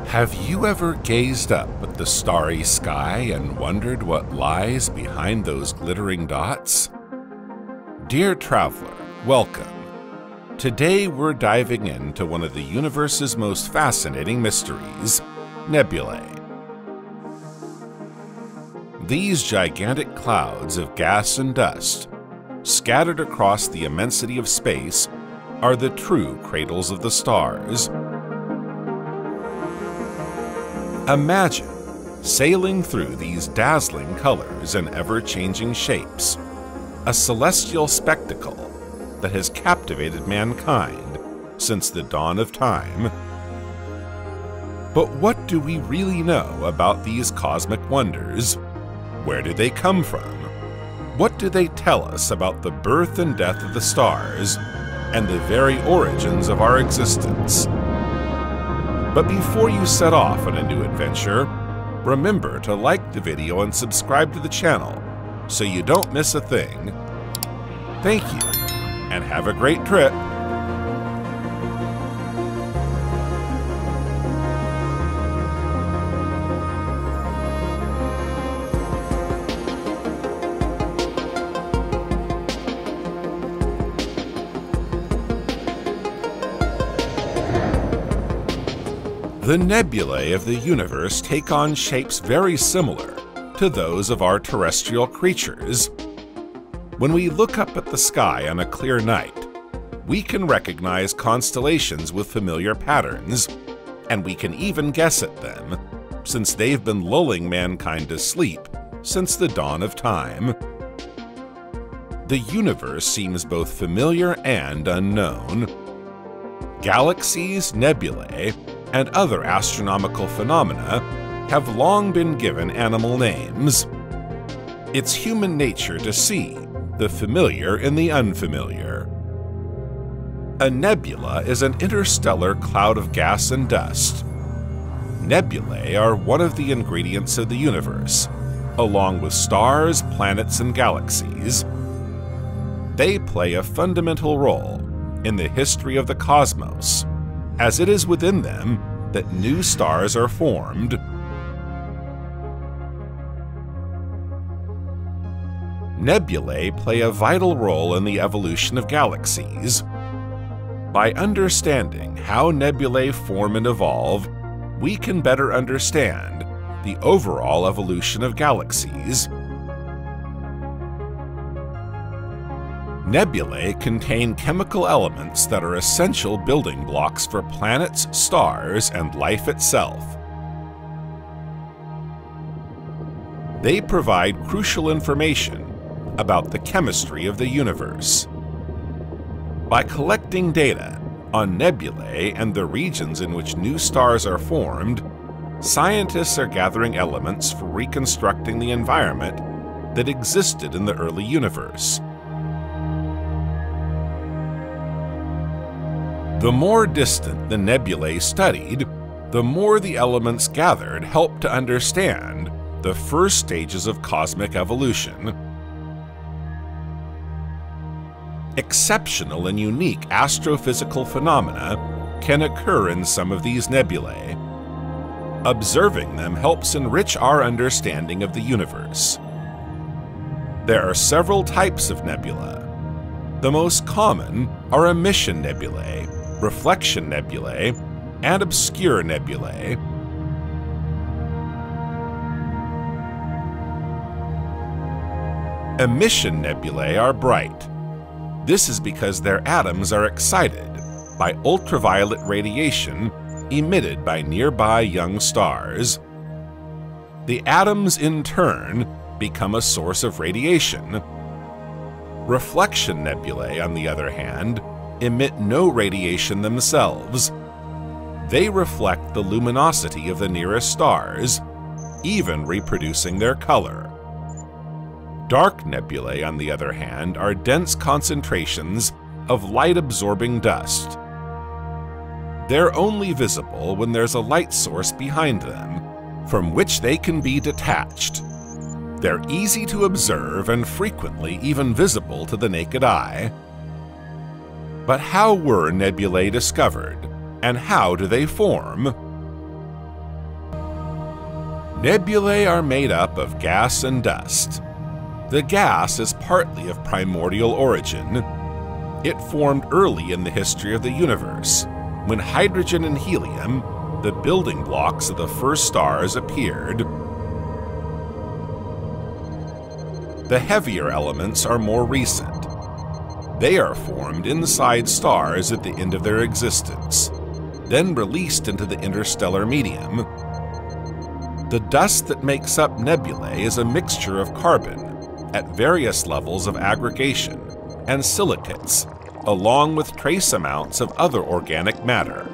Have you ever gazed up at the starry sky and wondered what lies behind those glittering dots? Dear traveler, welcome. Today we're diving into one of the universe's most fascinating mysteries, nebulae. These gigantic clouds of gas and dust, scattered across the immensity of space, are the true cradles of the stars. Imagine sailing through these dazzling colors and ever-changing shapes, a celestial spectacle that has captivated mankind since the dawn of time. But what do we really know about these cosmic wonders? Where do they come from? What do they tell us about the birth and death of the stars and the very origins of our existence? But before you set off on a new adventure, remember to like the video and subscribe to the channel so you don't miss a thing. Thank you, and have a great trip! The nebulae of the universe take on shapes very similar to those of our terrestrial creatures. When we look up at the sky on a clear night, we can recognize constellations with familiar patterns, and we can even guess at them, since they've been lulling mankind to sleep since the dawn of time. The universe seems both familiar and unknown. Galaxies, nebulae, and other astronomical phenomena have long been given animal names. It's human nature to see the familiar in the unfamiliar. A nebula is an interstellar cloud of gas and dust. Nebulae are one of the ingredients of the universe, along with stars, planets, and galaxies. They play a fundamental role in the history of the cosmos, as it is within them that new stars are formed. Nebulae play a vital role in the evolution of galaxies. By understanding how nebulae form and evolve, we can better understand the overall evolution of galaxies. Nebulae contain chemical elements that are essential building blocks for planets, stars, and life itself. They provide crucial information about the chemistry of the universe. By collecting data on nebulae and the regions in which new stars are formed, scientists are gathering elements for reconstructing the environment that existed in the early universe. The more distant the nebulae studied, the more the elements gathered helped to understand the first stages of cosmic evolution. Exceptional and unique astrophysical phenomena can occur in some of these nebulae. Observing them helps enrich our understanding of the universe. There are several types of nebula. The most common are emission nebulae, reflection nebulae, and obscure nebulae. Emission nebulae are bright. This is because their atoms are excited by ultraviolet radiation emitted by nearby young stars. The atoms, in turn, become a source of radiation. Reflection nebulae, on the other hand, emit no radiation themselves. They reflect the luminosity of the nearest stars, even reproducing their color. Dark nebulae, on the other hand, are dense concentrations of light-absorbing dust. They're only visible when there's a light source behind them, from which they can be detached. They're easy to observe and frequently even visible to the naked eye. But how were nebulae discovered, and how do they form? Nebulae are made up of gas and dust. The gas is partly of primordial origin. It formed early in the history of the universe, when hydrogen and helium, the building blocks of the first stars, appeared. The heavier elements are more recent. They are formed inside stars at the end of their existence, then released into the interstellar medium. The dust that makes up nebulae is a mixture of carbon at various levels of aggregation and silicates, along with trace amounts of other organic matter.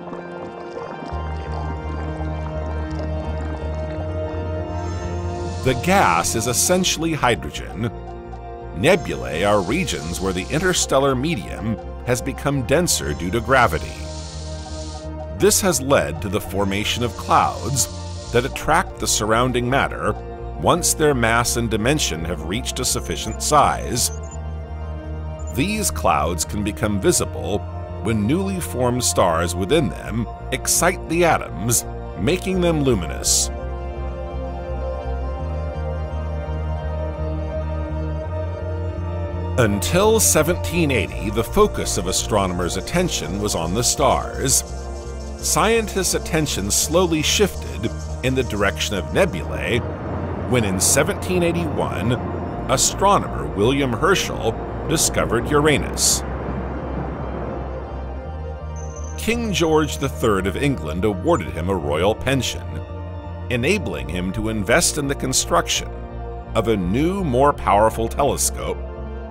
The gas is essentially hydrogen. Nebulae are regions where the interstellar medium has become denser due to gravity. This has led to the formation of clouds that attract the surrounding matter once their mass and dimension have reached a sufficient size. These clouds can become visible when newly formed stars within them excite the atoms, making them luminous. Until 1780, the focus of astronomers' attention was on the stars. Scientists' attention slowly shifted in the direction of nebulae when in 1781, astronomer William Herschel discovered Uranus. King George III of England awarded him a royal pension, enabling him to invest in the construction of a new, more powerful telescope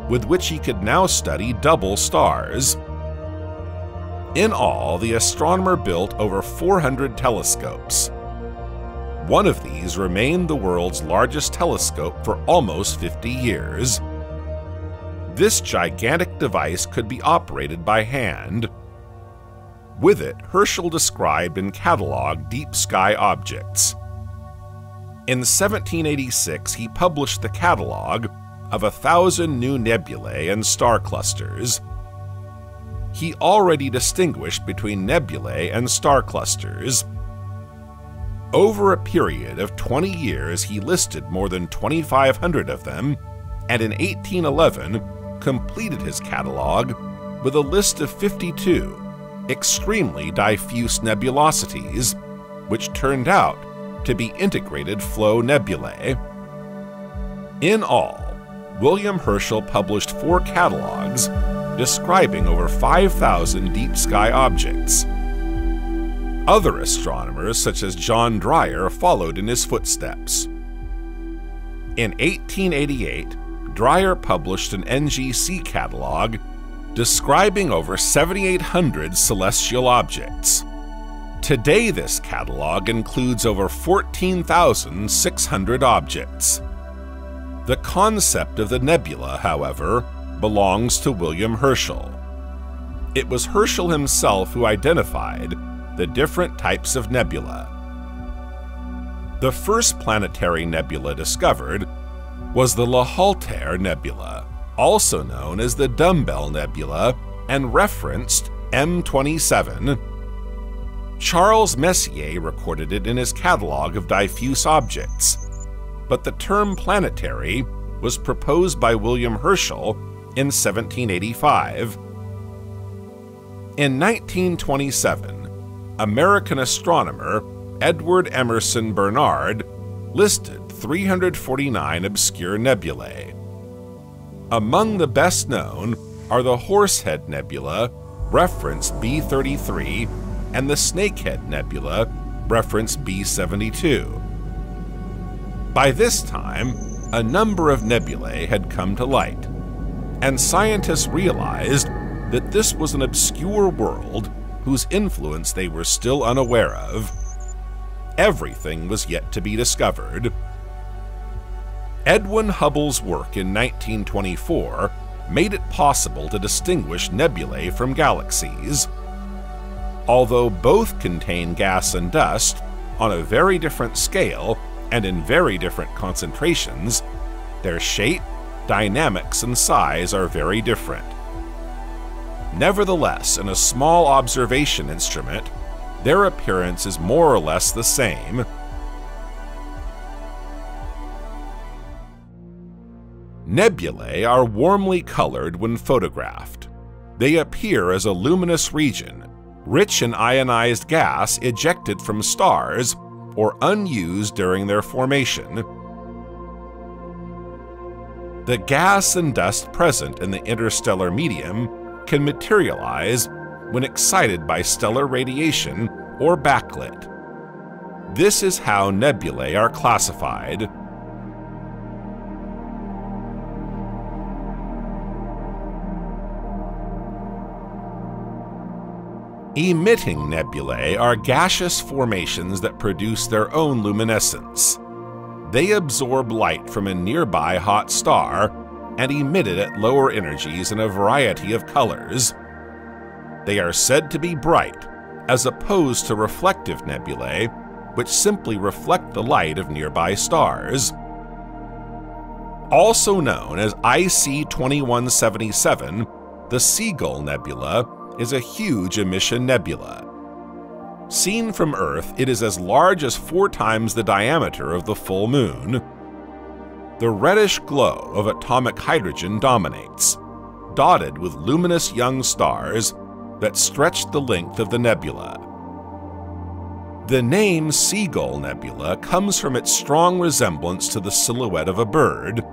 with which he could now study double stars. In all, the astronomer built over 400 telescopes. One of these remained the world's largest telescope for almost 50 years. This gigantic device could be operated by hand. With it, Herschel described and cataloged deep sky objects. In 1786, he published the catalog of 1,000 new nebulae and star clusters. He already distinguished between nebulae and star clusters. Over a period of 20 years, he listed more than 2,500 of them, and in 1811 completed his catalog with a list of 52 extremely diffuse nebulosities, which turned out to be integrated flow nebulae. In all, William Herschel published 4 catalogs describing over 5,000 deep sky objects. Other astronomers, such as John Dreyer, followed in his footsteps. In 1888, Dreyer published an NGC catalog describing over 7,800 celestial objects. Today, this catalog includes over 14,600 objects. The concept of the nebula, however, belongs to William Herschel. It was Herschel himself who identified the different types of nebula. The first planetary nebula discovered was the L'Altaire Nebula, also known as the Dumbbell Nebula and referenced M27. Charles Messier recorded it in his catalog of diffuse objects, but the term planetary was proposed by William Herschel in 1785. In 1927, American astronomer Edward Emerson Bernard listed 349 obscure nebulae. Among the best known are the Horsehead Nebula, reference B33, and the Snakehead Nebula, reference B72. By this time, a number of nebulae had come to light, and scientists realized that this was an obscure world whose influence they were still unaware of. Everything was yet to be discovered. Edwin Hubble's work in 1924 made it possible to distinguish nebulae from galaxies. Although both contain gas and dust on a very different scale and in very different concentrations, their shape, dynamics, and size are very different. Nevertheless, in a small observation instrument, their appearance is more or less the same. Nebulae are warmly colored when photographed. They appear as a luminous region, rich in ionized gas ejected from stars or unused during their formation. The gas and dust present in the interstellar medium can materialize when excited by stellar radiation or backlit. This is how nebulae are classified. Emitting nebulae are gaseous formations that produce their own luminescence. They absorb light from a nearby hot star and emit it at lower energies in a variety of colors. They are said to be bright, as opposed to reflective nebulae, which simply reflect the light of nearby stars. Also known as IC 2177, the Seagull Nebula is a huge emission nebula. Seen from Earth, it is as large as 4 times the diameter of the full moon. The reddish glow of atomic hydrogen dominates, dotted with luminous young stars that stretch the length of the nebula. The name Seagull Nebula comes from its strong resemblance to the silhouette of a bird.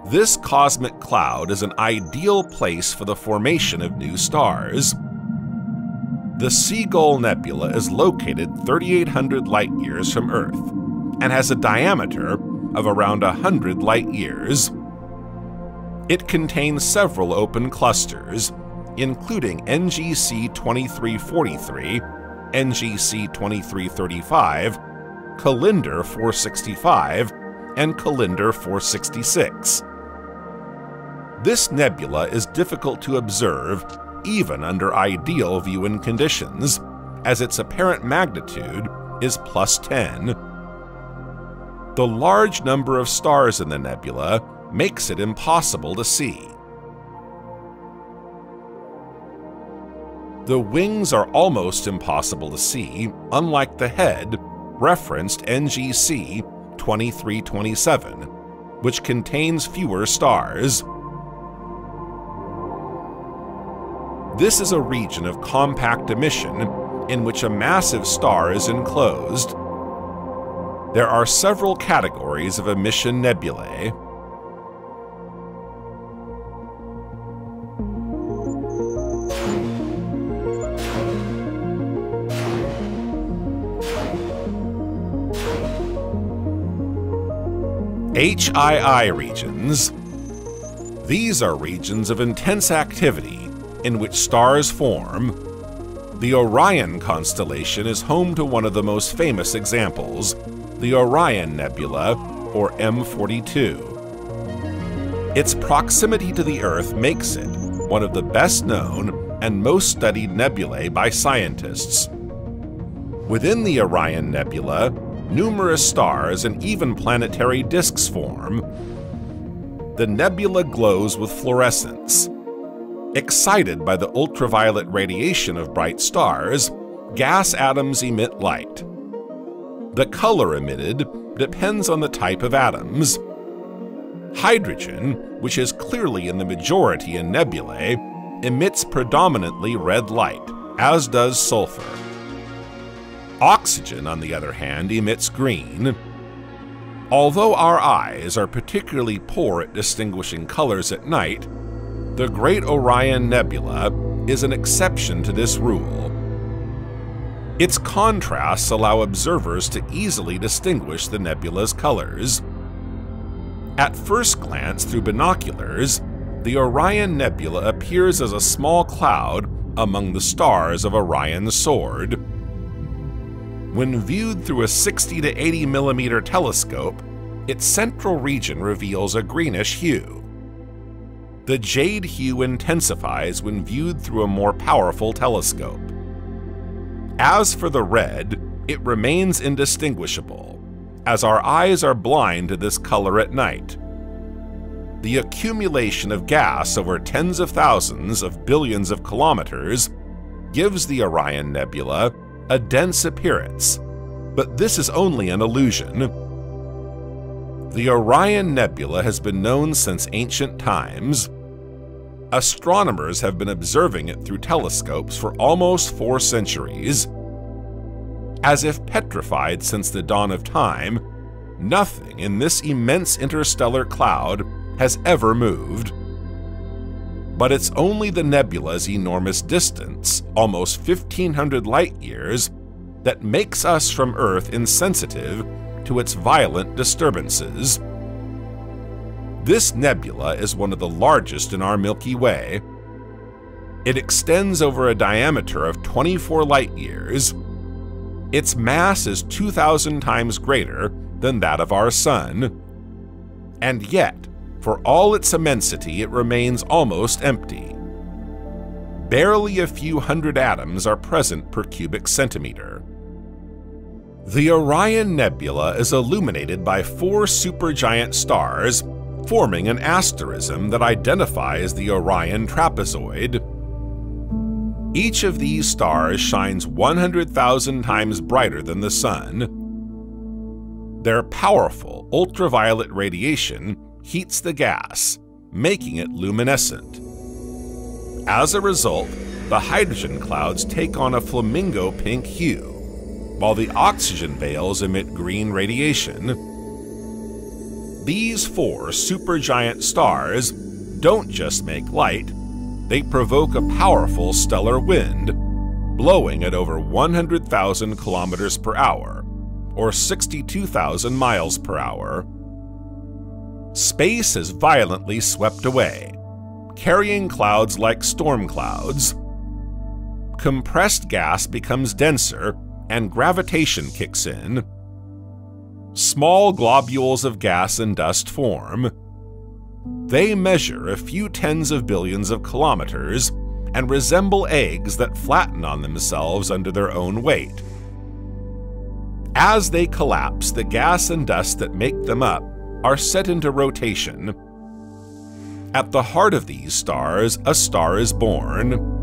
This cosmic cloud is an ideal place for the formation of new stars. The Seagull Nebula is located 3,800 light-years from Earth and has a diameter of around 100 light-years. It contains several open clusters, including NGC 2343, NGC 2335, Calendar 465, and Calendar 466. This nebula is difficult to observe even under ideal viewing conditions, as its apparent magnitude is +10. The large number of stars in the nebula makes it impossible to see. The wings are almost impossible to see, unlike the head, referenced NGC 2327, which contains fewer stars. This is a region of compact emission in which a massive star is enclosed. There are several categories of emission nebulae. HII regions. These are regions of intense activity in which stars form. The Orion constellation is home to one of the most famous examples, the Orion Nebula, or M42. Its proximity to the Earth makes it one of the best-known and most studied nebulae by scientists. Within the Orion Nebula, numerous stars and even planetary disks form. The nebula glows with fluorescence. Excited by the ultraviolet radiation of bright stars, gas atoms emit light. The color emitted depends on the type of atoms. Hydrogen, which is clearly in the majority in nebulae, emits predominantly red light, as does sulfur. Oxygen, on the other hand, emits green. Although our eyes are particularly poor at distinguishing colors at night, the Great Orion Nebula is an exception to this rule. Its contrasts allow observers to easily distinguish the nebula's colors. At first glance through binoculars, the Orion Nebula appears as a small cloud among the stars of Orion's sword. When viewed through a 60 to 80 millimeter telescope, its central region reveals a greenish hue. The jade hue intensifies when viewed through a more powerful telescope. As for the red, it remains indistinguishable, as our eyes are blind to this color at night. The accumulation of gas over tens of thousands of billions of kilometers gives the Orion Nebula a dense appearance, but this is only an illusion. The Orion Nebula has been known since ancient times. Astronomers have been observing it through telescopes for almost 4 centuries. As if petrified since the dawn of time, nothing in this immense interstellar cloud has ever moved. But it's only the nebula's enormous distance, almost 1,500 light-years, that makes us from Earth insensitive to its violent disturbances. This nebula is one of the largest in our Milky Way. It extends over a diameter of 24 light-years. Its mass is 2,000 times greater than that of our Sun. And yet, for all its immensity, it remains almost empty. Barely a few hundred atoms are present per cubic centimeter. The Orion Nebula is illuminated by 4 supergiant stars, forming an asterism that identifies the Orion trapezoid. Each of these stars shines 100,000 times brighter than the Sun. Their powerful ultraviolet radiation heats the gas, making it luminescent. As a result, the hydrogen clouds take on a flamingo pink hue, while the oxygen veils emit green radiation. These 4 supergiant stars don't just make light, they provoke a powerful stellar wind, blowing at over 100,000 kilometers per hour, or 62,000 miles per hour. Space is violently swept away, carrying clouds like storm clouds. Compressed gas becomes denser, and gravitation kicks in. Small globules of gas and dust form. They measure a few tens of billions of kilometers and resemble eggs that flatten on themselves under their own weight. As they collapse, the gas and dust that make them up are set into rotation. At the heart of these stars, a star is born.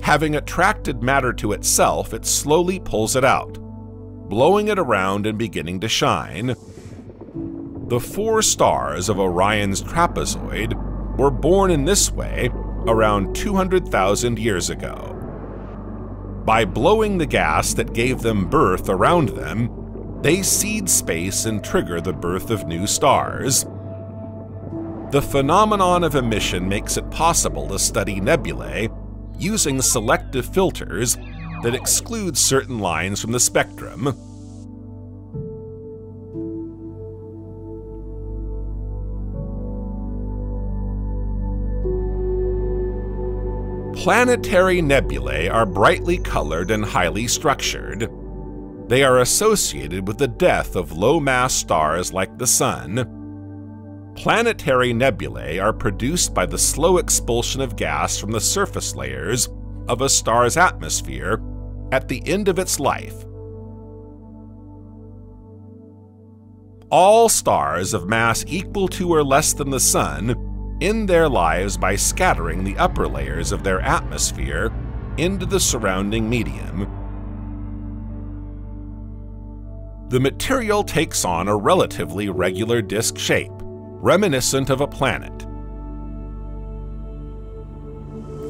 Having attracted matter to itself, it slowly pulls it out, blowing it around and beginning to shine. The 4 stars of Orion's trapezoid were born in this way around 200,000 years ago. By blowing the gas that gave them birth around them, they seed space and trigger the birth of new stars. The phenomenon of emission makes it possible to study nebulae using selective filters that exclude certain lines from the spectrum. Planetary nebulae are brightly colored and highly structured. They are associated with the death of low-mass stars like the Sun. Planetary nebulae are produced by the slow expulsion of gas from the surface layers of a star's atmosphere at the end of its life. All stars of mass equal to or less than the Sun end their lives by scattering the upper layers of their atmosphere into the surrounding medium. The material takes on a relatively regular disk shape, reminiscent of a planet.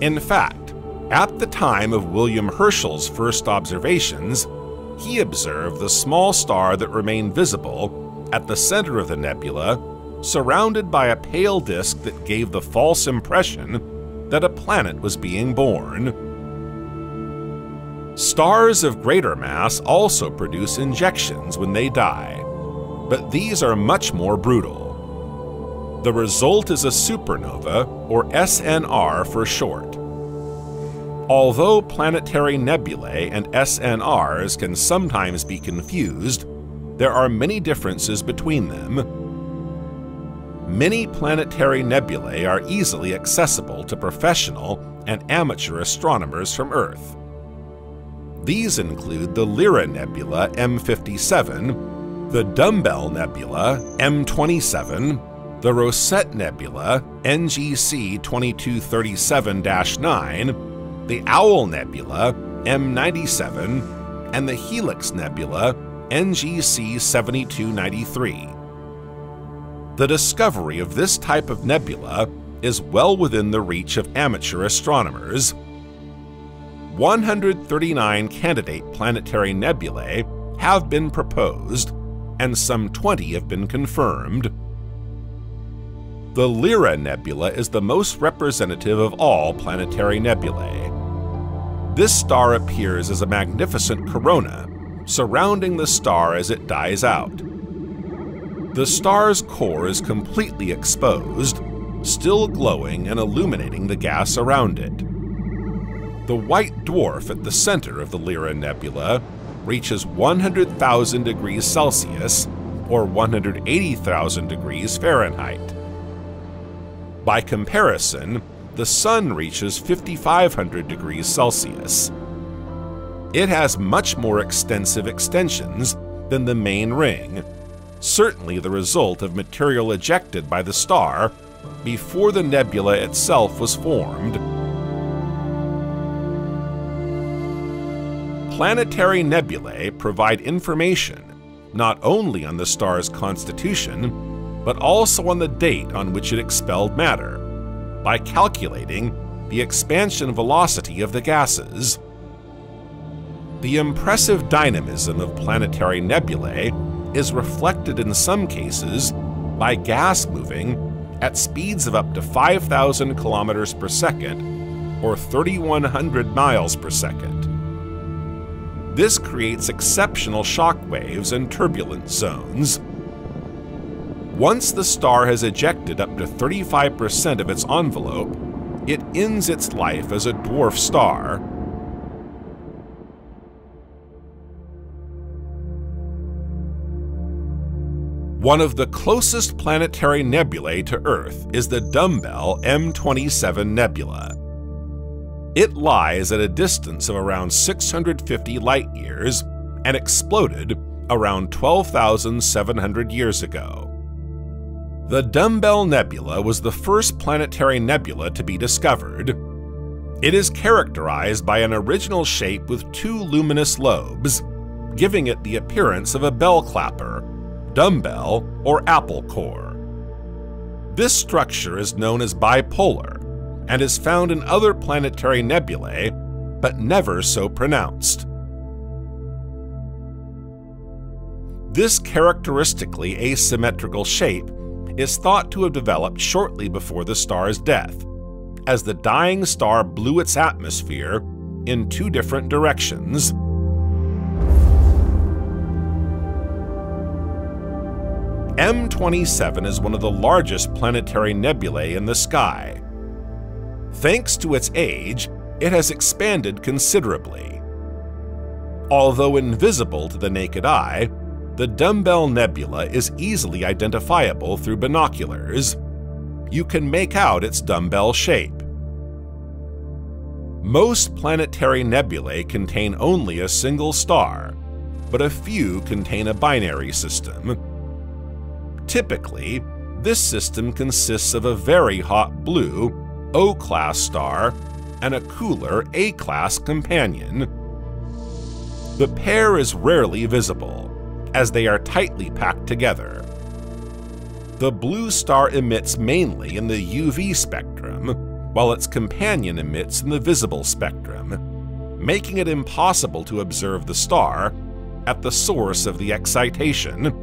In fact, at the time of William Herschel's first observations, he observed the small star that remained visible at the center of the nebula, surrounded by a pale disk that gave the false impression that a planet was being born. Stars of greater mass also produce injections when they die, but these are much more brutal. The result is a supernova, or SNR for short. Although planetary nebulae and SNRs can sometimes be confused, there are many differences between them. Many planetary nebulae are easily accessible to professional and amateur astronomers from Earth. These include the Lyra Nebula M57, the Dumbbell Nebula M27, the Rosette Nebula NGC 2237-9, the Owl Nebula M97, and the Helix Nebula NGC 7293. The discovery of this type of nebula is well within the reach of amateur astronomers. 139 candidate planetary nebulae have been proposed, and some 20 have been confirmed. The Lyra Nebula is the most representative of all planetary nebulae. This star appears as a magnificent corona, surrounding the star as it dies out. The star's core is completely exposed, still glowing and illuminating the gas around it. The white dwarf at the center of the Lyra Nebula reaches 100,000 degrees Celsius, or 180,000 degrees Fahrenheit. By comparison, the Sun reaches 5,500 degrees Celsius. It has much more extensive extensions than the main ring, certainly the result of material ejected by the star before the nebula itself was formed. Planetary nebulae provide information not only on the star's constitution, but also on the date on which it expelled matter, by calculating the expansion velocity of the gases. The impressive dynamism of planetary nebulae is reflected in some cases by gas moving at speeds of up to 5,000 kilometers per second, or 3,100 miles per second. This creates exceptional shock waves and turbulent zones. Once the star has ejected up to 35% of its envelope, it ends its life as a dwarf star. One of the closest planetary nebulae to Earth is the dumbbell M27 Nebula. It lies at a distance of around 650 light-years and exploded around 12,700 years ago. The Dumbbell Nebula was the first planetary nebula to be discovered. It is characterized by an original shape with two luminous lobes, giving it the appearance of a bell clapper, dumbbell, or apple core. This structure is known as bipolar and is found in other planetary nebulae, but never so pronounced. This characteristically asymmetrical shape is thought to have developed shortly before the star's death, as the dying star blew its atmosphere in two different directions. M27 is one of the largest planetary nebulae in the sky. Thanks to its age, it has expanded considerably. Although invisible to the naked eye, the Dumbbell Nebula is easily identifiable through binoculars. You can make out its dumbbell shape. Most planetary nebulae contain only a single star, but a few contain a binary system. Typically, this system consists of a very hot blue O-class star and a cooler A-class companion. The pair is rarely visible, as they are tightly packed together. The blue star emits mainly in the UV spectrum, while its companion emits in the visible spectrum, making it impossible to observe the star at the source of the excitation.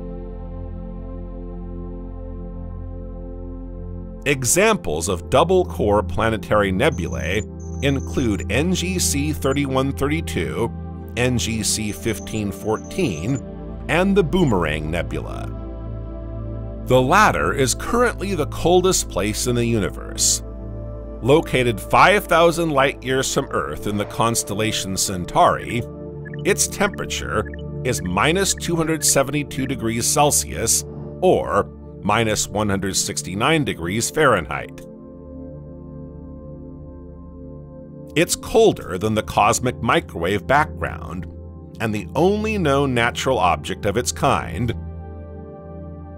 Examples of double-core planetary nebulae include NGC 3132, NGC 1514, and the Boomerang Nebula. The latter is currently the coldest place in the universe. Located 5,000 light-years from Earth in the constellation Centauri, its temperature is -272 degrees Celsius, or -169 degrees Fahrenheit. It's colder than the cosmic microwave background, and the only known natural object of its kind.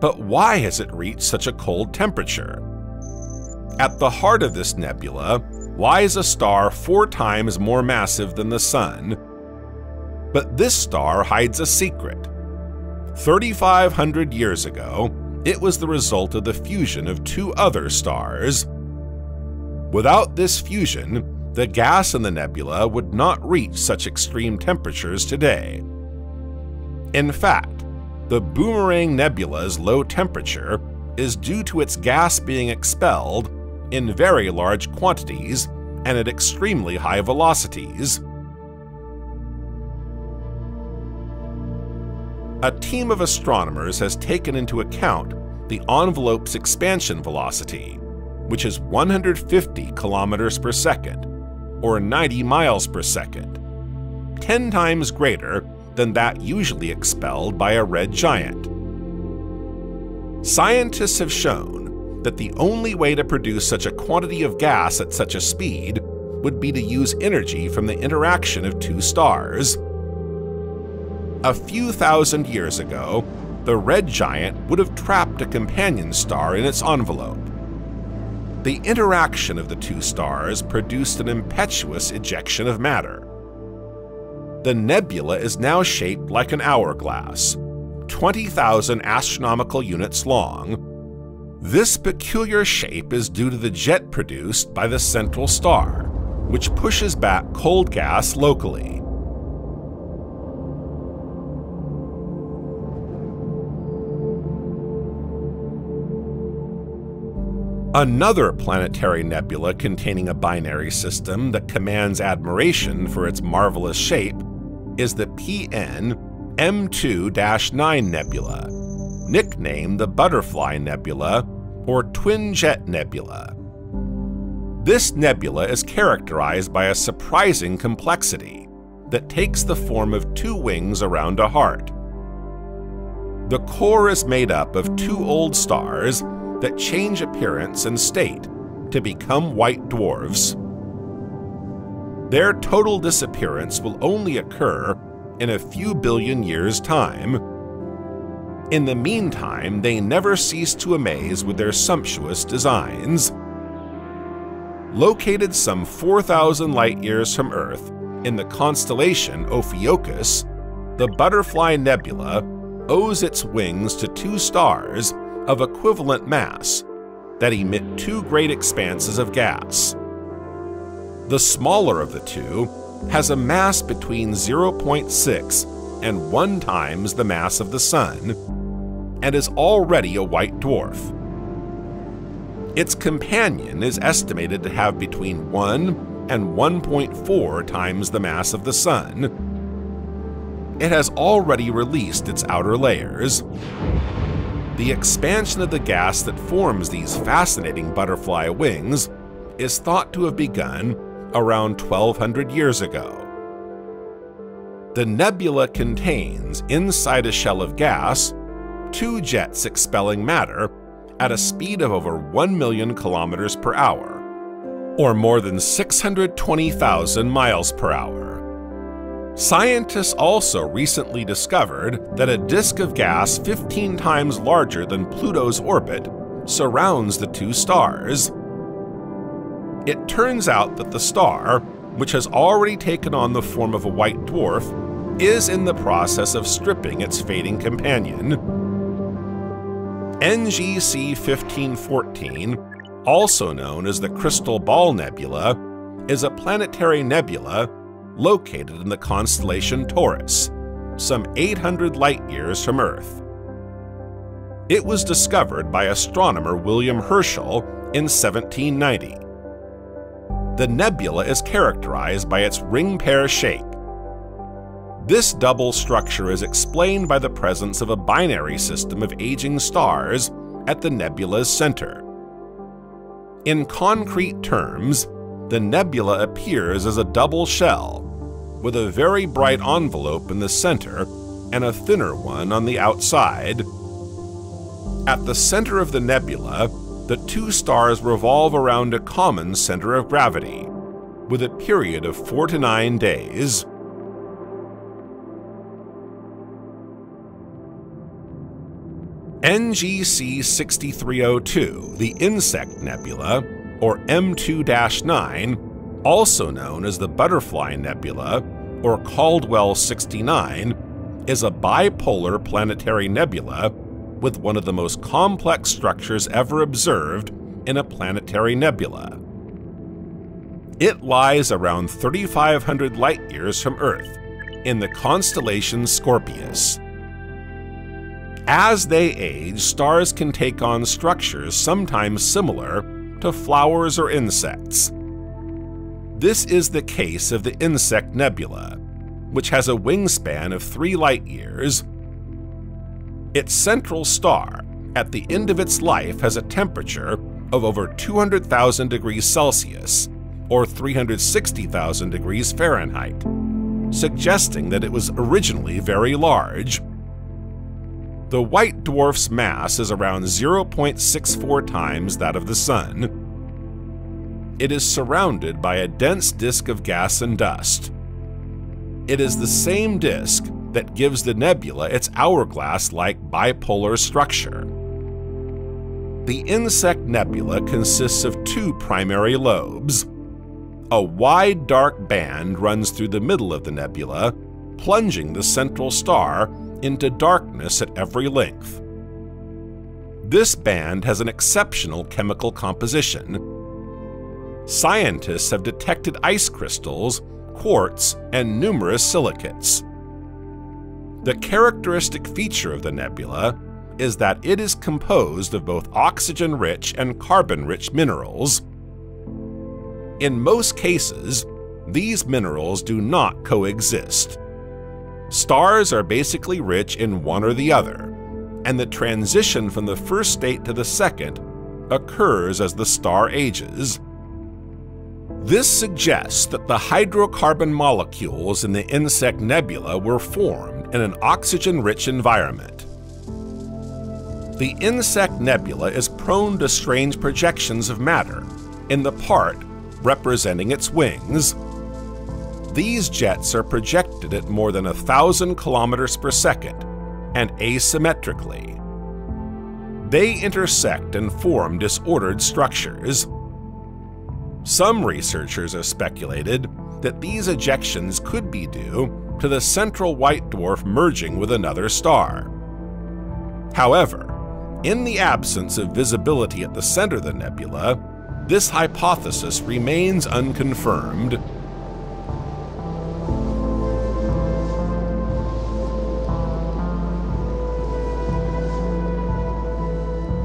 But why has it reached such a cold temperature? At the heart of this nebula lies a star 4 times more massive than the Sun. But this star hides a secret, 3,500 years ago, it was the result of the fusion of two other stars. Without this fusion, the gas in the nebula would not reach such extreme temperatures today. In fact, the Boomerang Nebula's low temperature is due to its gas being expelled in very large quantities and at extremely high velocities. A team of astronomers has taken into account the envelope's expansion velocity, which is 150 kilometers per second, or 90 miles per second, 10 times greater than that usually expelled by a red giant. Scientists have shown that the only way to produce such a quantity of gas at such a speed would be to use energy from the interaction of two stars. A few thousand years ago, the red giant would have trapped a companion star in its envelope. The interaction of the two stars produced an impetuous ejection of matter. The nebula is now shaped like an hourglass, 20,000 astronomical units long. This peculiar shape is due to the jet produced by the central star, which pushes back cold gas locally. Another planetary nebula containing a binary system that commands admiration for its marvelous shape is the PN M2-9 Nebula, nicknamed the Butterfly Nebula or Twin Jet Nebula. This nebula is characterized by a surprising complexity that takes the form of two wings around a heart. The core is made up of two old stars that change appearance and state to become white dwarfs. Their total disappearance will only occur in a few billion years' time. In the meantime, they never cease to amaze with their sumptuous designs. Located some 4,000 light-years from Earth in the constellation Ophiuchus, the Butterfly Nebula owes its wings to two stars of equivalent mass that emit two great expanses of gas. The smaller of the two has a mass between 0.6 and 1 times the mass of the Sun and is already a white dwarf. Its companion is estimated to have between 1 and 1.4 times the mass of the Sun. It has already released its outer layers. The expansion of the gas that forms these fascinating butterfly wings is thought to have begun around 1,200 years ago. The nebula contains, inside a shell of gas, two jets expelling matter at a speed of over 1 million kilometers per hour, or more than 620,000 miles per hour. Scientists also recently discovered that a disk of gas 15 times larger than Pluto's orbit surrounds the two stars. It turns out that the star, which has already taken on the form of a white dwarf, is in the process of stripping its fading companion. NGC 1514, also known as the Crystal Ball Nebula, is a planetary nebula located in the constellation Taurus, some 800 light-years from Earth. It was discovered by astronomer William Herschel in 1790. The nebula is characterized by its ring-pair shape. This double structure is explained by the presence of a binary system of aging stars at the nebula's center. In concrete terms, the nebula appears as a double shell, with a very bright envelope in the center and a thinner one on the outside. At the center of the nebula, the two stars revolve around a common center of gravity, with a period of 4 to 9 days. NGC 6302, the Insect Nebula, or M2-9, also known as the Butterfly Nebula, or Caldwell 69, is a bipolar planetary nebula with one of the most complex structures ever observed in a planetary nebula. It lies around 3,500 light-years from Earth in the constellation Scorpius. As they age, stars can take on structures sometimes similar to flowers or insects. This is the case of the Insect Nebula, which has a wingspan of 3 light-years. Its central star, at the end of its life, has a temperature of over 200,000 degrees Celsius, or 360,000 degrees Fahrenheit, suggesting that it was originally very large. The white dwarf's mass is around 0.64 times that of the Sun. It is surrounded by a dense disk of gas and dust. It is the same disk that gives the nebula its hourglass-like bipolar structure. The Insect Nebula consists of 2 primary lobes. A wide dark band runs through the middle of the nebula, plunging the central star into darkness at every length. This band has an exceptional chemical composition. Scientists have detected ice crystals, quartz, and numerous silicates. The characteristic feature of the nebula is that it is composed of both oxygen-rich and carbon-rich minerals. In most cases, these minerals do not coexist. Stars are basically rich in one or the other, and the transition from the first state to the second occurs as the star ages. This suggests that the hydrocarbon molecules in the Insect Nebula were formed in an oxygen-rich environment. The Insect Nebula is prone to strange projections of matter in the part representing its wings. These jets are projected at more than 1,000 kilometers per second and asymmetrically. They intersect and form disordered structures. Some researchers have speculated that these ejections could be due to the central white dwarf merging with another star. However, in the absence of visibility at the center of the nebula, this hypothesis remains unconfirmed.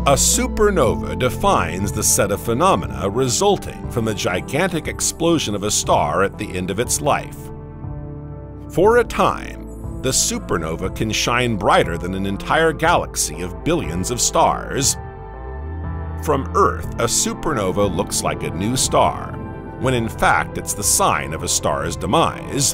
A supernova defines the set of phenomena resulting from the gigantic explosion of a star at the end of its life. For a time, the supernova can shine brighter than an entire galaxy of billions of stars. From Earth, a supernova looks like a new star, when in fact it's the sign of a star's demise.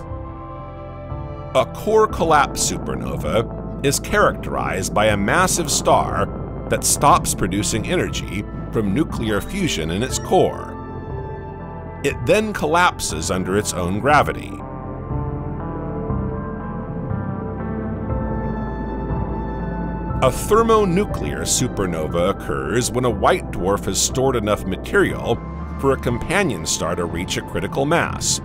A core collapse supernova is characterized by a massive star that stops producing energy from nuclear fusion in its core. It then collapses under its own gravity. A thermonuclear supernova occurs when a white dwarf has stored enough material for a companion star to reach a critical mass,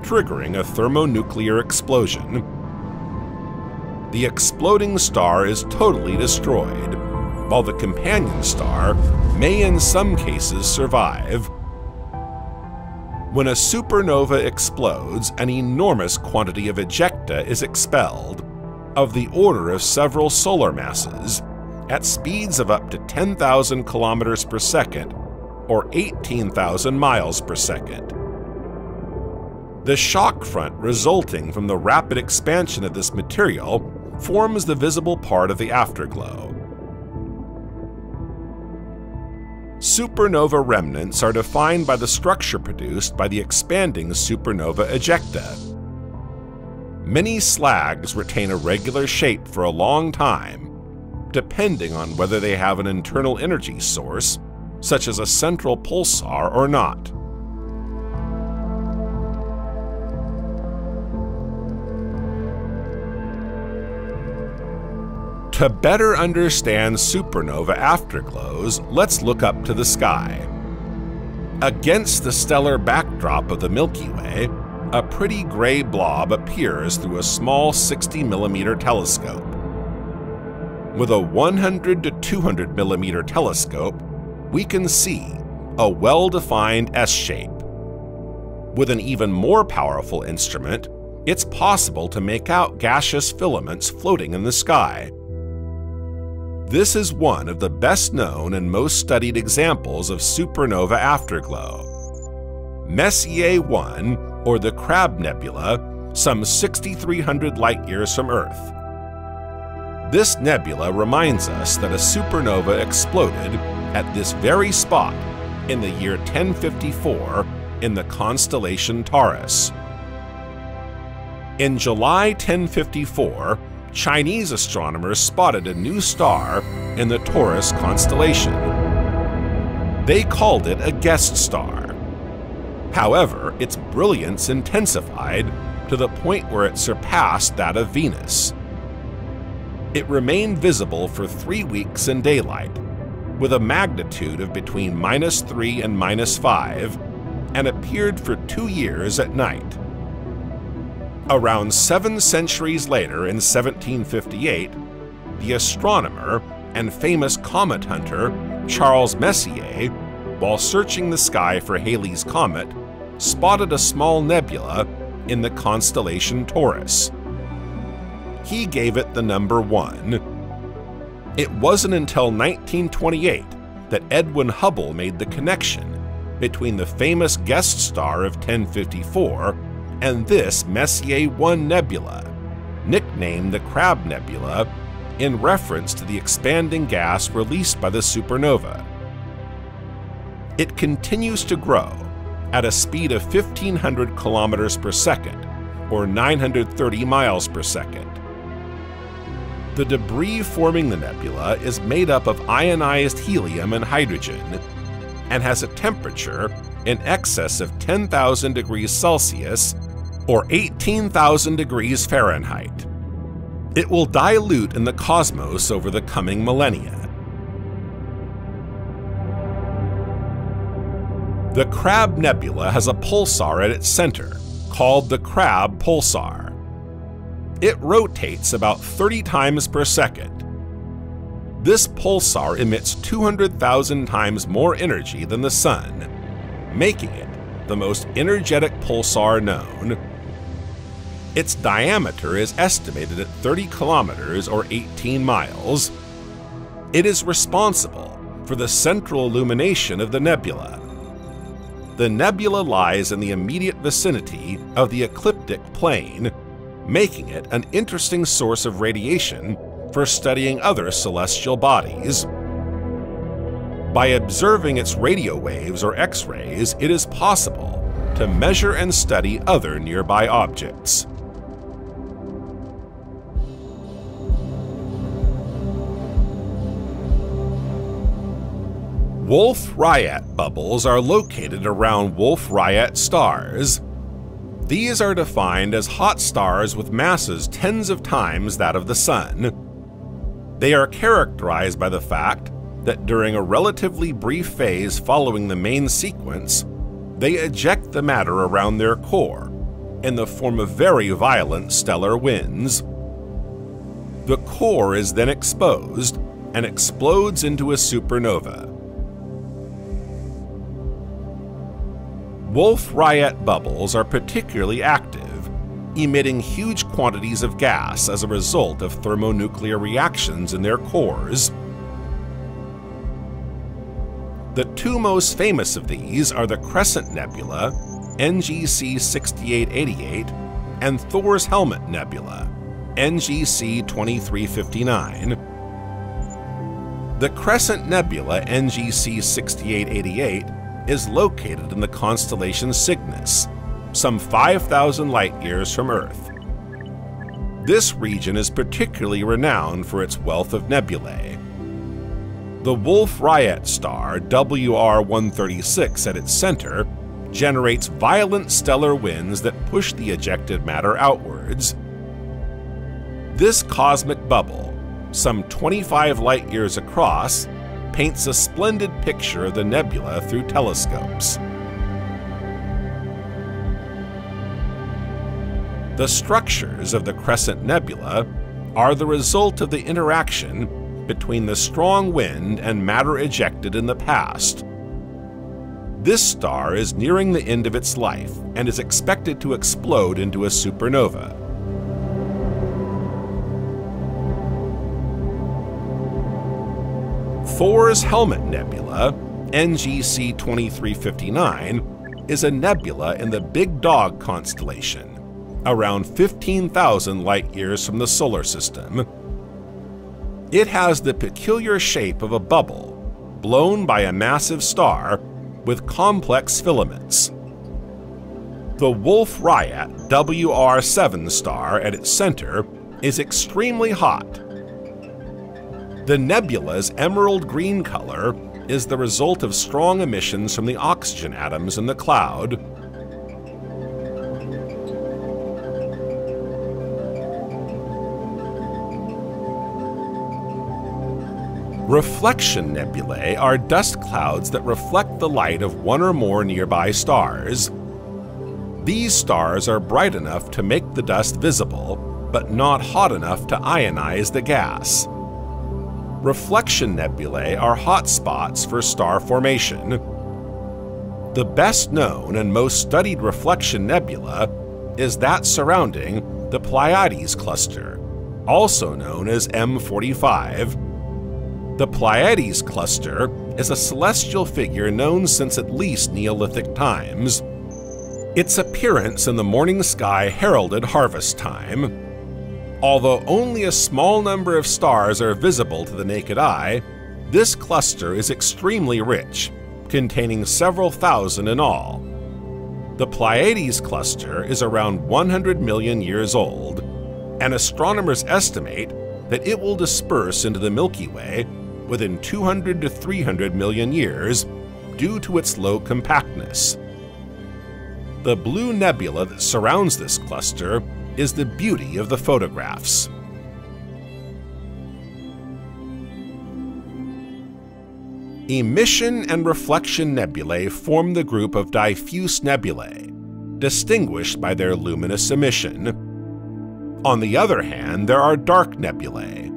triggering a thermonuclear explosion. The exploding star is totally destroyed, while the companion star may in some cases survive. When a supernova explodes, an enormous quantity of ejecta is expelled, of the order of several solar masses, at speeds of up to 10,000 kilometers per second, or 18,000 miles per second. The shock front resulting from the rapid expansion of this material forms the visible part of the afterglow. Supernova remnants are defined by the structure produced by the expanding supernova ejecta. Many slags retain a regular shape for a long time, depending on whether they have an internal energy source, such as a central pulsar, or not. To better understand supernova afterglows, let's look up to the sky. Against the stellar backdrop of the Milky Way, a pretty gray blob appears through a small 60mm telescope. With a 100 to 200mm telescope, we can see a well-defined S-shape. With an even more powerful instrument, it's possible to make out gaseous filaments floating in the sky. This is one of the best-known and most studied examples of supernova afterglow. Messier 1, or the Crab Nebula, some 6,300 light-years from Earth. This nebula reminds us that a supernova exploded at this very spot in the year 1054 in the constellation Taurus. In July 1054, Chinese astronomers spotted a new star in the Taurus constellation. They called it a guest star. However, its brilliance intensified to the point where it surpassed that of Venus. It remained visible for 3 weeks in daylight, with a magnitude of between -3 and -5, and appeared for 2 years at night. Around 7 centuries later, in 1758, the astronomer and famous comet hunter Charles Messier, while searching the sky for Halley's Comet, spotted a small nebula in the constellation Taurus. He gave it the number 1. It wasn't until 1928 that Edwin Hubble made the connection between the famous guest star of 1054 and this Messier 1 nebula, nicknamed the Crab Nebula, in reference to the expanding gas released by the supernova. It continues to grow at a speed of 1,500 kilometers per second, or 930 miles per second. The debris forming the nebula is made up of ionized helium and hydrogen, and has a temperature in excess of 10,000 degrees Celsius, or 18,000 degrees Fahrenheit. It will dilute in the cosmos over the coming millennia. The Crab Nebula has a pulsar at its center, called the Crab Pulsar. It rotates about 30 times per second. This pulsar emits 200,000 times more energy than the Sun, making it the most energetic pulsar known. Its diameter is estimated at 30 kilometers or 18 miles. It is responsible for the central illumination of the nebula. The nebula lies in the immediate vicinity of the ecliptic plane, making it an interesting source of radiation for studying other celestial bodies. By observing its radio waves or X-rays, it is possible to measure and study other nearby objects. Wolf-Rayet bubbles are located around Wolf-Rayet stars. These are defined as hot stars with masses tens of times that of the Sun. They are characterized by the fact that during a relatively brief phase following the main sequence, they eject the matter around their core in the form of very violent stellar winds. The core is then exposed and explodes into a supernova. Wolf-Rayet bubbles are particularly active, emitting huge quantities of gas as a result of thermonuclear reactions in their cores. The two most famous of these are the Crescent Nebula, NGC 6888, and Thor's Helmet Nebula, NGC 2359. The Crescent Nebula, NGC 6888, is located in the constellation Cygnus, some 5,000 light-years from Earth. This region is particularly renowned for its wealth of nebulae. The Wolf-Rayet star, WR136, at its center, generates violent stellar winds that push the ejected matter outwards. This cosmic bubble, some 25 light-years across, paints a splendid picture of the nebula through telescopes. The structures of the Crescent Nebula are the result of the interaction between the strong wind and matter ejected in the past. This star is nearing the end of its life and is expected to explode into a supernova. Thor's Helmet Nebula, NGC 2359, is a nebula in the Big Dog constellation, around 15,000 light-years from the solar system. It has the peculiar shape of a bubble, blown by a massive star with complex filaments. The Wolf-Rayet WR7 star at its center is extremely hot. The nebula's emerald green color is the result of strong emissions from the oxygen atoms in the cloud. Reflection nebulae are dust clouds that reflect the light of one or more nearby stars. These stars are bright enough to make the dust visible, but not hot enough to ionize the gas. Reflection nebulae are hotspots for star formation. The best known and most studied reflection nebula is that surrounding the Pleiades cluster, also known as M45. The Pleiades cluster is a celestial figure known since at least Neolithic times. Its appearance in the morning sky heralded harvest time. Although only a small number of stars are visible to the naked eye, this cluster is extremely rich, containing several thousand in all. The Pleiades cluster is around 100 million years old, and astronomers estimate that it will disperse into the Milky Way within 200 to 300 million years due to its low compactness. The blue nebula that surrounds this cluster is the beauty of the photographs. Emission and reflection nebulae form the group of diffuse nebulae, distinguished by their luminous emission. On the other hand, there are dark nebulae.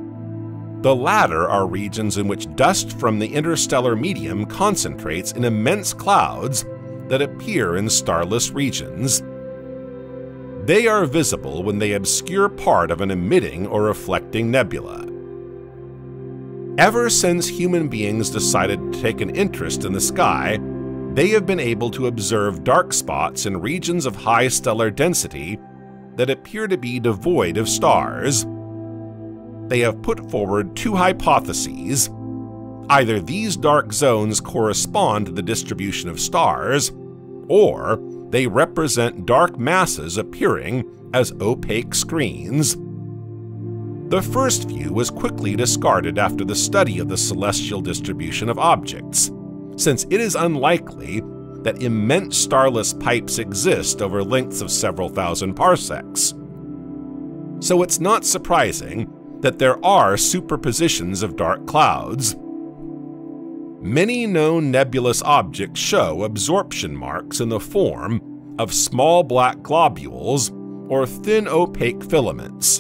The latter are regions in which dust from the interstellar medium concentrates in immense clouds that appear in starless regions. They are visible when they obscure part of an emitting or reflecting nebula. Ever since human beings decided to take an interest in the sky, they have been able to observe dark spots in regions of high stellar density that appear to be devoid of stars. They have put forward two hypotheses. Either these dark zones correspond to the distribution of stars, or they represent dark masses appearing as opaque screens. The first view was quickly discarded after the study of the celestial distribution of objects, since it is unlikely that immense starless pipes exist over lengths of several thousand parsecs. So it's not surprising that there are superpositions of dark clouds. Many known nebulous objects show absorption marks in the form of small black globules or thin opaque filaments.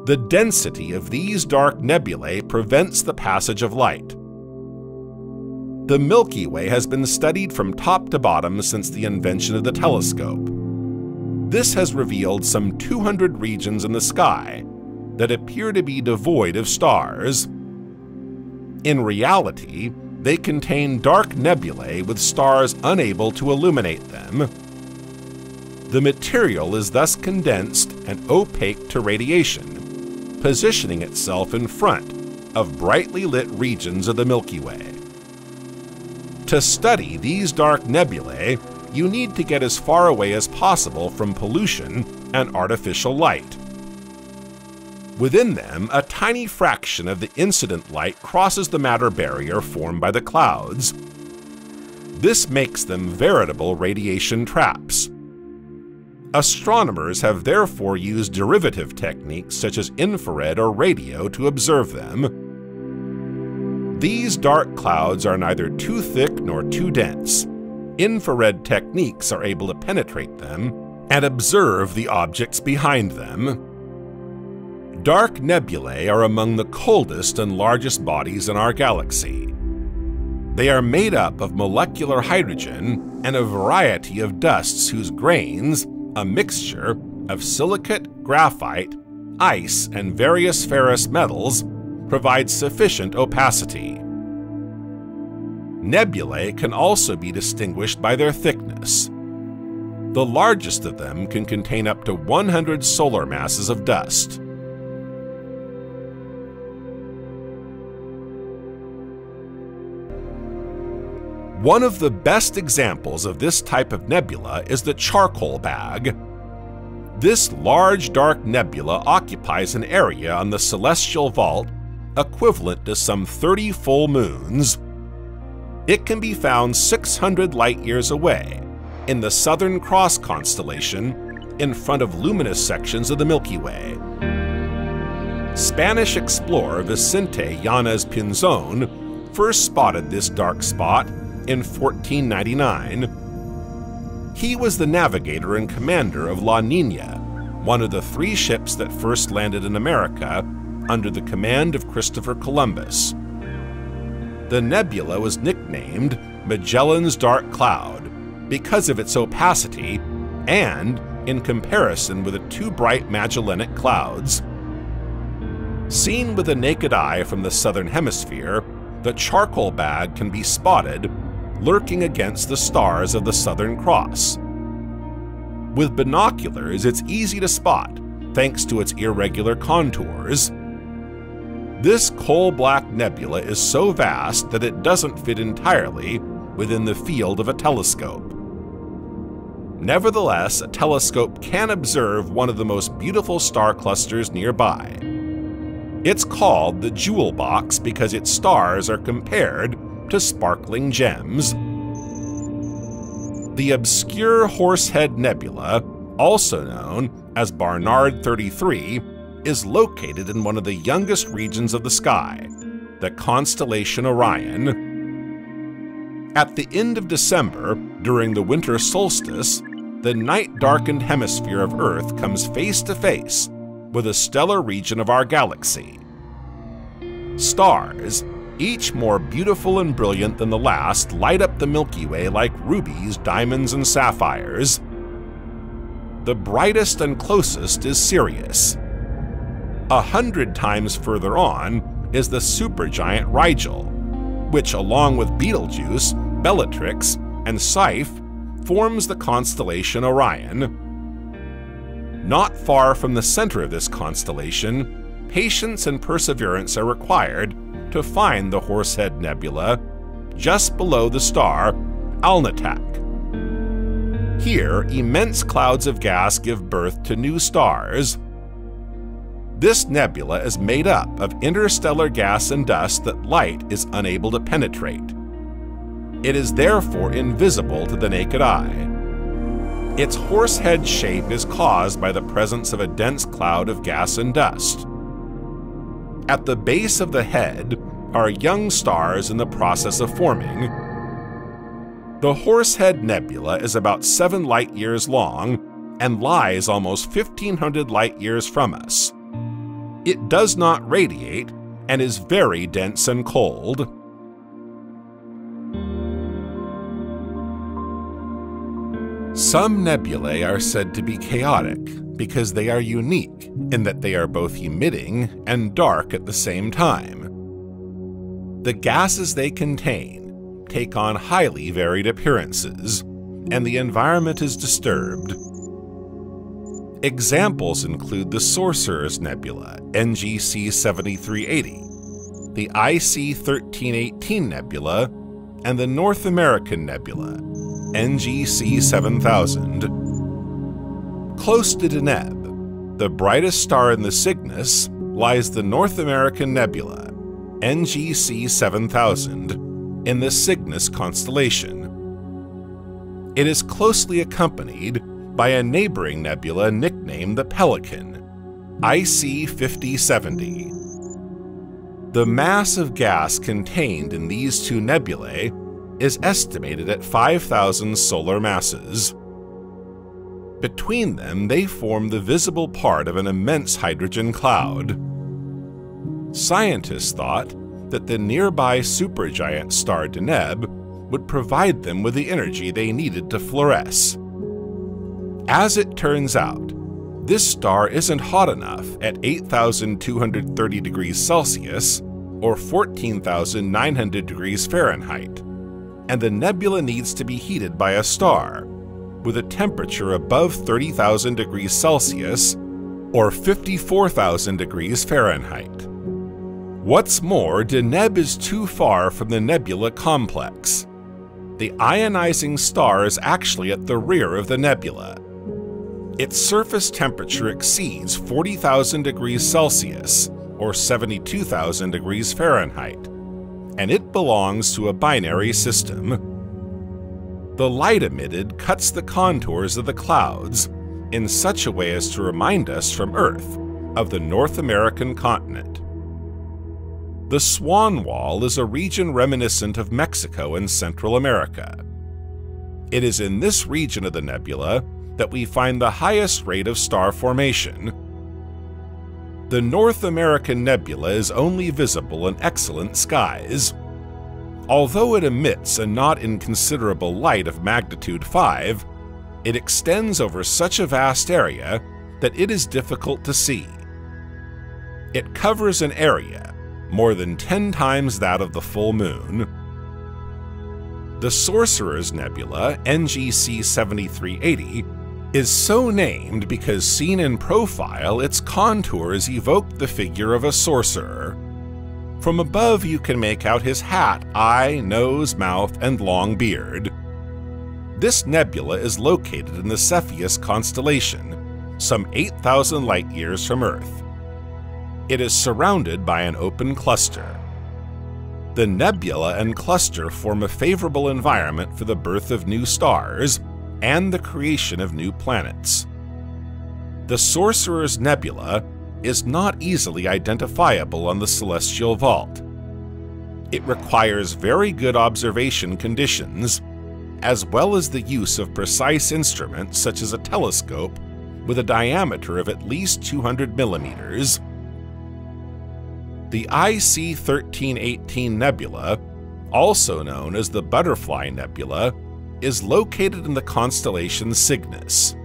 The density of these dark nebulae prevents the passage of light. The Milky Way has been studied from top to bottom since the invention of the telescope. This has revealed some 200 regions in the sky that appear to be devoid of stars. In reality, they contain dark nebulae with stars unable to illuminate them. The material is thus condensed and opaque to radiation, positioning itself in front of brightly lit regions of the Milky Way. To study these dark nebulae, you need to get as far away as possible from pollution and artificial light. Within them, a tiny fraction of the incident light crosses the matter barrier formed by the clouds. This makes them veritable radiation traps. Astronomers have therefore used derivative techniques such as infrared or radio to observe them. These dark clouds are neither too thick nor too dense. Infrared techniques are able to penetrate them, and observe the objects behind them. Dark nebulae are among the coldest and largest bodies in our galaxy. They are made up of molecular hydrogen and a variety of dusts whose grains, a mixture of silicate, graphite, ice, and various ferrous metals, provide sufficient opacity. Nebulae can also be distinguished by their thickness. The largest of them can contain up to 100 solar masses of dust. One of the best examples of this type of nebula is the charcoal bag. This large dark nebula occupies an area on the celestial vault equivalent to some 30 full moons. It can be found 600 light-years away in the Southern Cross constellation in front of luminous sections of the Milky Way. Spanish explorer Vicente Yanez Pinzon first spotted this dark spot in 1499. He was the navigator and commander of La Niña, one of the 3 ships that first landed in America under the command of Christopher Columbus. The nebula was nicknamed Magellan's Dark Cloud because of its opacity and in comparison with the 2 bright Magellanic clouds. Seen with the naked eye from the southern hemisphere, the charcoal bag can be spotted lurking against the stars of the Southern Cross. With binoculars, it's easy to spot thanks to its irregular contours. This coal-black nebula is so vast that it doesn't fit entirely within the field of a telescope. Nevertheless, a telescope can observe one of the most beautiful star clusters nearby. It's called the Jewel Box because its stars are compared to sparkling gems. The obscure Horsehead Nebula, also known as Barnard 33, is located in one of the youngest regions of the sky, the constellation Orion. At the end of December, during the winter solstice, the night-darkened hemisphere of Earth comes face to face with a stellar region of our galaxy. Stars, each more beautiful and brilliant than the last, light up the Milky Way like rubies, diamonds, and sapphires. The brightest and closest is Sirius. 100 times further on is the supergiant Rigel, which, along with Betelgeuse, Bellatrix, and Scythe, forms the constellation Orion. Not far from the center of this constellation, patience and perseverance are required to find the Horsehead Nebula just below the star Alnitak. Here, immense clouds of gas give birth to new stars. This nebula is made up of interstellar gas and dust that light is unable to penetrate. It is therefore invisible to the naked eye. Its horsehead shape is caused by the presence of a dense cloud of gas and dust. At the base of the head are young stars in the process of forming. The Horsehead Nebula is about 7 light-years long and lies almost 1,500 light-years from us. It does not radiate and is very dense and cold. Some nebulae are said to be chaotic because they are unique in that they are both emitting and dark at the same time. The gases they contain take on highly varied appearances, and the environment is disturbed. Examples include the Sorcerer's Nebula, NGC 7380, the IC 1318 Nebula, and the North American Nebula, NGC 7000. Close to Deneb, the brightest star in the Cygnus, lies the North American Nebula, NGC 7000, in the Cygnus constellation. It is closely accompanied by a neighboring nebula nicknamed the Pelican, IC 5070. The mass of gas contained in these 2 nebulae is estimated at 5,000 solar masses. Between them, they form the visible part of an immense hydrogen cloud. Scientists thought that the nearby supergiant star Deneb would provide them with the energy they needed to fluoresce. As it turns out, this star isn't hot enough at 8,230 degrees Celsius or 14,900 degrees Fahrenheit, and the nebula needs to be heated by a star with a temperature above 30,000 degrees Celsius or 54,000 degrees Fahrenheit. What's more, Deneb is too far from the nebula complex. The ionizing star is actually at the rear of the nebula. Its surface temperature exceeds 40,000 degrees Celsius or 72,000 degrees Fahrenheit, and it belongs to a binary system. The light emitted cuts the contours of the clouds in such a way as to remind us from Earth of the North American continent. The Swan Wall is a region reminiscent of Mexico and Central America. It is in this region of the nebula that we find the highest rate of star formation. The North American nebula is only visible in excellent skies. Although it emits a not inconsiderable light of magnitude 5, it extends over such a vast area that it is difficult to see. It covers an area more than 10 times that of the full moon. The Sorcerer's Nebula, NGC 7380, is so named because seen in profile, its contours evoke the figure of a sorcerer. From above, you can make out his hat, eye, nose, mouth, and long beard. This nebula is located in the Cepheus constellation, some 8,000 light-years from Earth. It is surrounded by an open cluster. The nebula and cluster form a favorable environment for the birth of new stars and the creation of new planets. The Sorcerer's Nebula is not easily identifiable on the celestial vault. It requires very good observation conditions, as well as the use of precise instruments such as a telescope with a diameter of at least 200 millimeters. The IC 1318 Nebula, also known as the Butterfly Nebula, is located in the constellation Cygnus.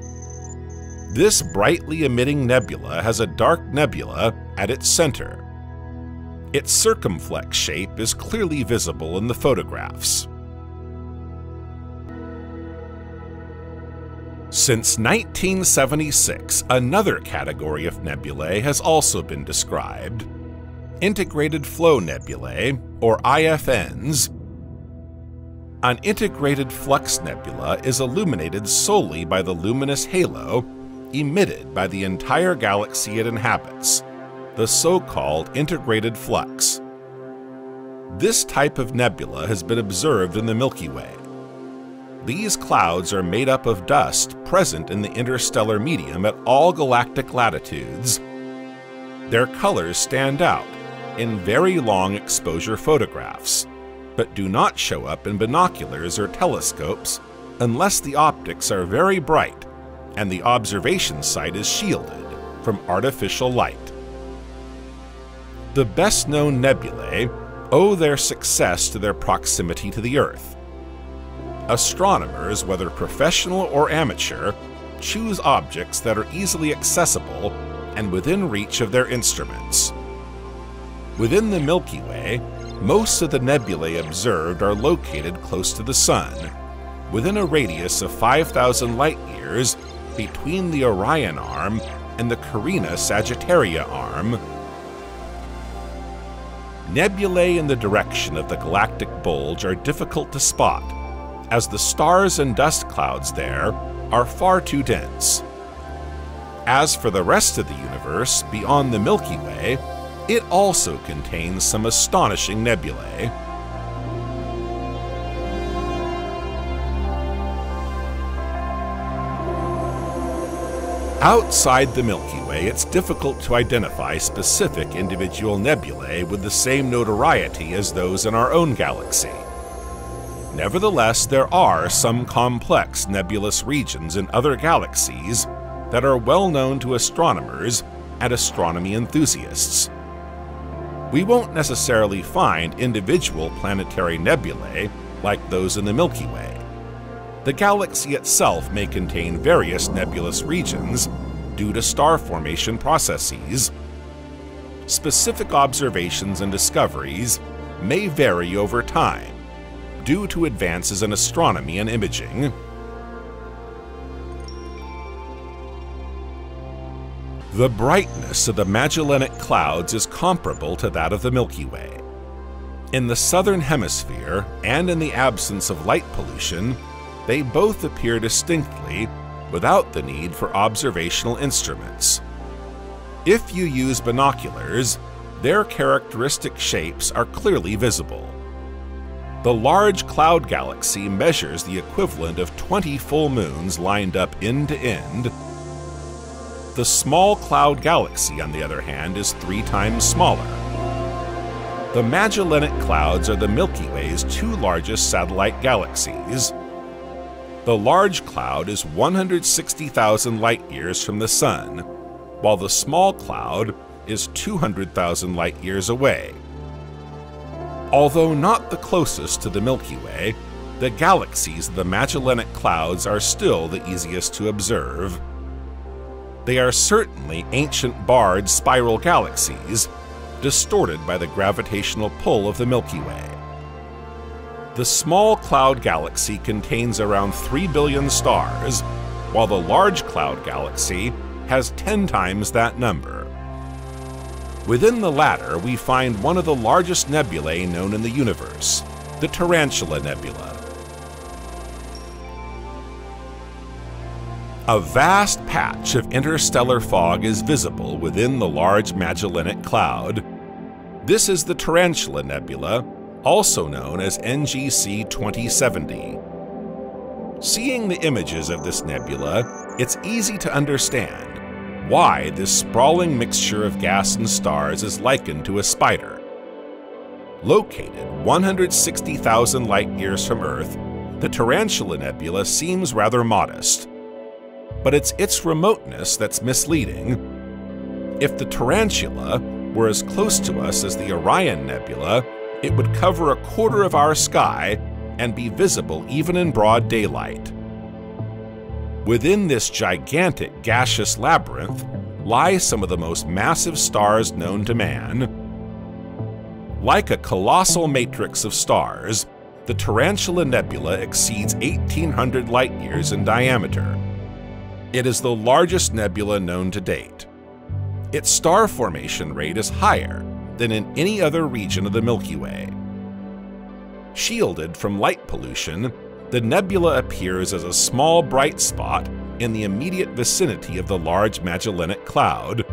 This brightly emitting nebula has a dark nebula at its center. Its circumflex shape is clearly visible in the photographs. Since 1976, another category of nebulae has also been described: integrated flow nebulae, or IFNs. An integrated flux nebula is illuminated solely by the luminous halo emitted by the entire galaxy it inhabits, the so-called integrated flux. This type of nebula has been observed in the Milky Way. These clouds are made up of dust present in the interstellar medium at all galactic latitudes. Their colors stand out in very long exposure photographs, but do not show up in binoculars or telescopes unless the optics are very bright and the observation site is shielded from artificial light. The best-known nebulae owe their success to their proximity to the Earth. Astronomers, whether professional or amateur, choose objects that are easily accessible and within reach of their instruments. Within the Milky Way, most of the nebulae observed are located close to the Sun, within a radius of 5,000 light-years between the Orion arm and the Carina Sagittaria arm. Nebulae in the direction of the galactic bulge are difficult to spot, as the stars and dust clouds there are far too dense. As for the rest of the universe beyond the Milky Way, it also contains some astonishing nebulae. Outside the Milky Way, it's difficult to identify specific individual nebulae with the same notoriety as those in our own galaxy. Nevertheless, there are some complex nebulous regions in other galaxies that are well known to astronomers and astronomy enthusiasts. We won't necessarily find individual planetary nebulae like those in the Milky Way. The galaxy itself may contain various nebulous regions due to star formation processes. Specific observations and discoveries may vary over time due to advances in astronomy and imaging. The brightness of the Magellanic Clouds is comparable to that of the Milky Way. In the southern hemisphere, and in the absence of light pollution, they both appear distinctly without the need for observational instruments. If you use binoculars, their characteristic shapes are clearly visible. The Large Cloud Galaxy measures the equivalent of 20 full moons lined up end to end. The Small Cloud Galaxy, on the other hand, is 3 times smaller. The Magellanic Clouds are the Milky Way's 2 largest satellite galaxies. The Large Cloud is 160,000 light-years from the Sun, while the Small Cloud is 200,000 light-years away. Although not the closest to the Milky Way, the galaxies of the Magellanic Clouds are still the easiest to observe. They are certainly ancient barred spiral galaxies, distorted by the gravitational pull of the Milky Way. The Small Cloud Galaxy contains around 3 billion stars, while the Large Cloud Galaxy has 10 times that number. Within the latter, we find one of the largest nebulae known in the universe, the Tarantula Nebula. A vast patch of interstellar fog is visible within the Large Magellanic Cloud. This is the Tarantula Nebula, also known as NGC 2070. Seeing the images of this nebula, it's easy to understand why this sprawling mixture of gas and stars is likened to a spider. Located 160,000 light-years from Earth, the Tarantula Nebula seems rather modest. But it's its remoteness that's misleading. If the Tarantula were as close to us as the Orion Nebula, it would cover a quarter of our sky and be visible even in broad daylight. Within this gigantic gaseous labyrinth lie some of the most massive stars known to man. Like a colossal matrix of stars, the Tarantula Nebula exceeds 1,800 light-years in diameter. It is the largest nebula known to date. Its star formation rate is higher than in any other region of the Milky Way. Shielded from light pollution, the nebula appears as a small bright spot in the immediate vicinity of the Large Magellanic Cloud.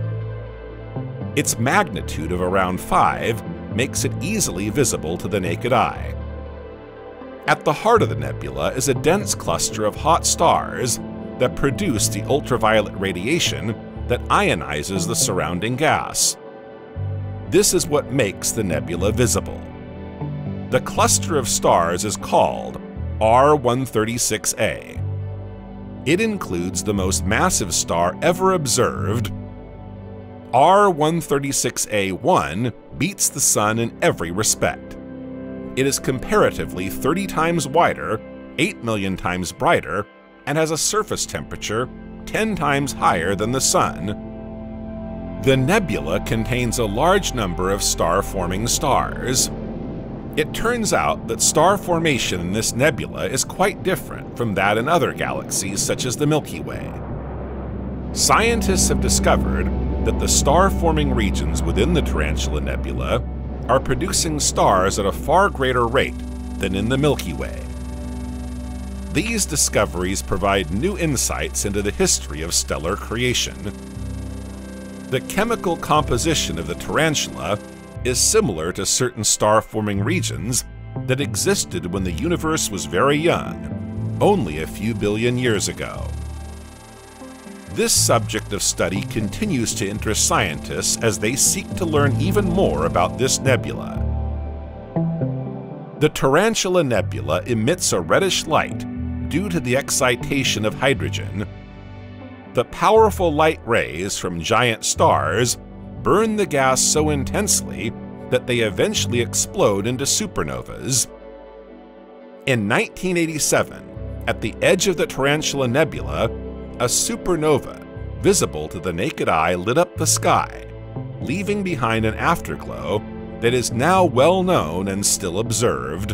Its magnitude of around 5 makes it easily visible to the naked eye. At the heart of the nebula is a dense cluster of hot stars that produce the ultraviolet radiation that ionizes the surrounding gas. This is what makes the nebula visible. The cluster of stars is called R136a. It includes the most massive star ever observed. R136a1 beats the Sun in every respect. It is comparatively 30 times wider, 8 million times brighter, and has a surface temperature 10 times higher than the Sun. The nebula contains a large number of star-forming stars. It turns out that star formation in this nebula is quite different from that in other galaxies such as the Milky Way. Scientists have discovered that the star-forming regions within the Tarantula Nebula are producing stars at a far greater rate than in the Milky Way. These discoveries provide new insights into the history of stellar creation. The chemical composition of the tarantula is similar to certain star-forming regions that existed when the universe was very young, only a few billion years ago. This subject of study continues to interest scientists as they seek to learn even more about this nebula. The Tarantula Nebula emits a reddish light due to the excitation of hydrogen. The powerful light rays from giant stars burn the gas so intensely that they eventually explode into supernovas. In 1987, at the edge of the Tarantula Nebula, a supernova visible to the naked eye lit up the sky, leaving behind an afterglow that is now well known and still observed.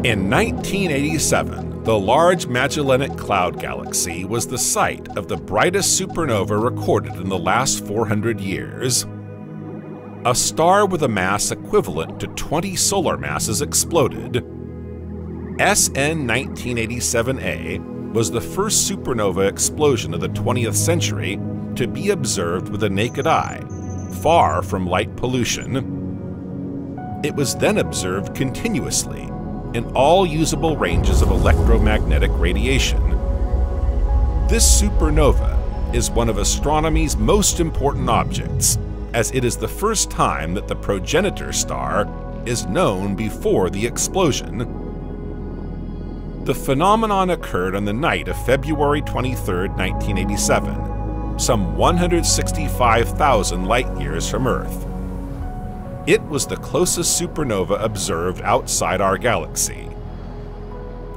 In 1987, the Large Magellanic Cloud Galaxy was the site of the brightest supernova recorded in the last 400 years. A star with a mass equivalent to 20 solar masses exploded. SN 1987A was the first supernova explosion of the 20th century to be observed with the naked eye, far from light pollution. It was then observed continuously in all usable ranges of electromagnetic radiation. This supernova is one of astronomy's most important objects, as it is the first time that the progenitor star is known before the explosion. The phenomenon occurred on the night of February 23, 1987, some 165,000 light-years from Earth. It was the closest supernova observed outside our galaxy.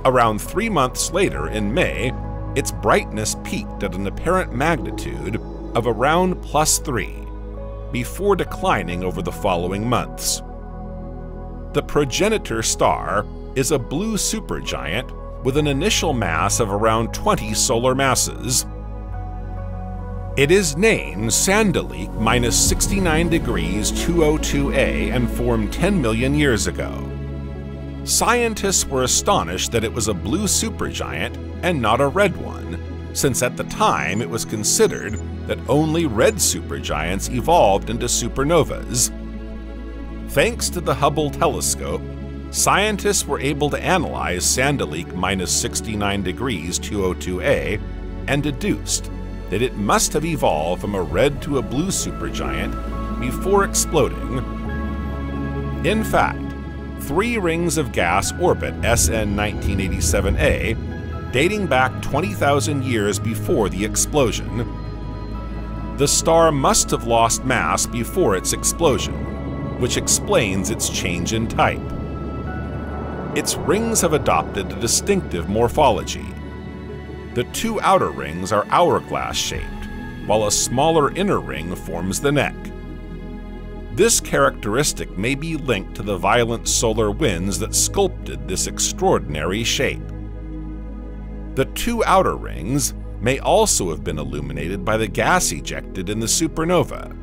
Around 3 months later, in May, its brightness peaked at an apparent magnitude of around +3, before declining over the following months. The progenitor star is a blue supergiant with an initial mass of around 20 solar masses. It is named Sandalik -69 degrees 202A and formed 10 million years ago. Scientists were astonished that it was a blue supergiant and not a red one, since at the time it was considered that only red supergiants evolved into supernovas. Thanks to the Hubble telescope, scientists were able to analyze Sandalik -69 degrees 202A and deduced that it must have evolved from a red to a blue supergiant before exploding. In fact, 3 rings of gas orbit SN 1987A, dating back 20,000 years before the explosion. The star must have lost mass before its explosion, which explains its change in type. Its rings have adopted a distinctive morphology. The 2 outer rings are hourglass-shaped, while a smaller inner ring forms the neck. This characteristic may be linked to the violent solar winds that sculpted this extraordinary shape. The 2 outer rings may also have been illuminated by the gas ejected in the supernova.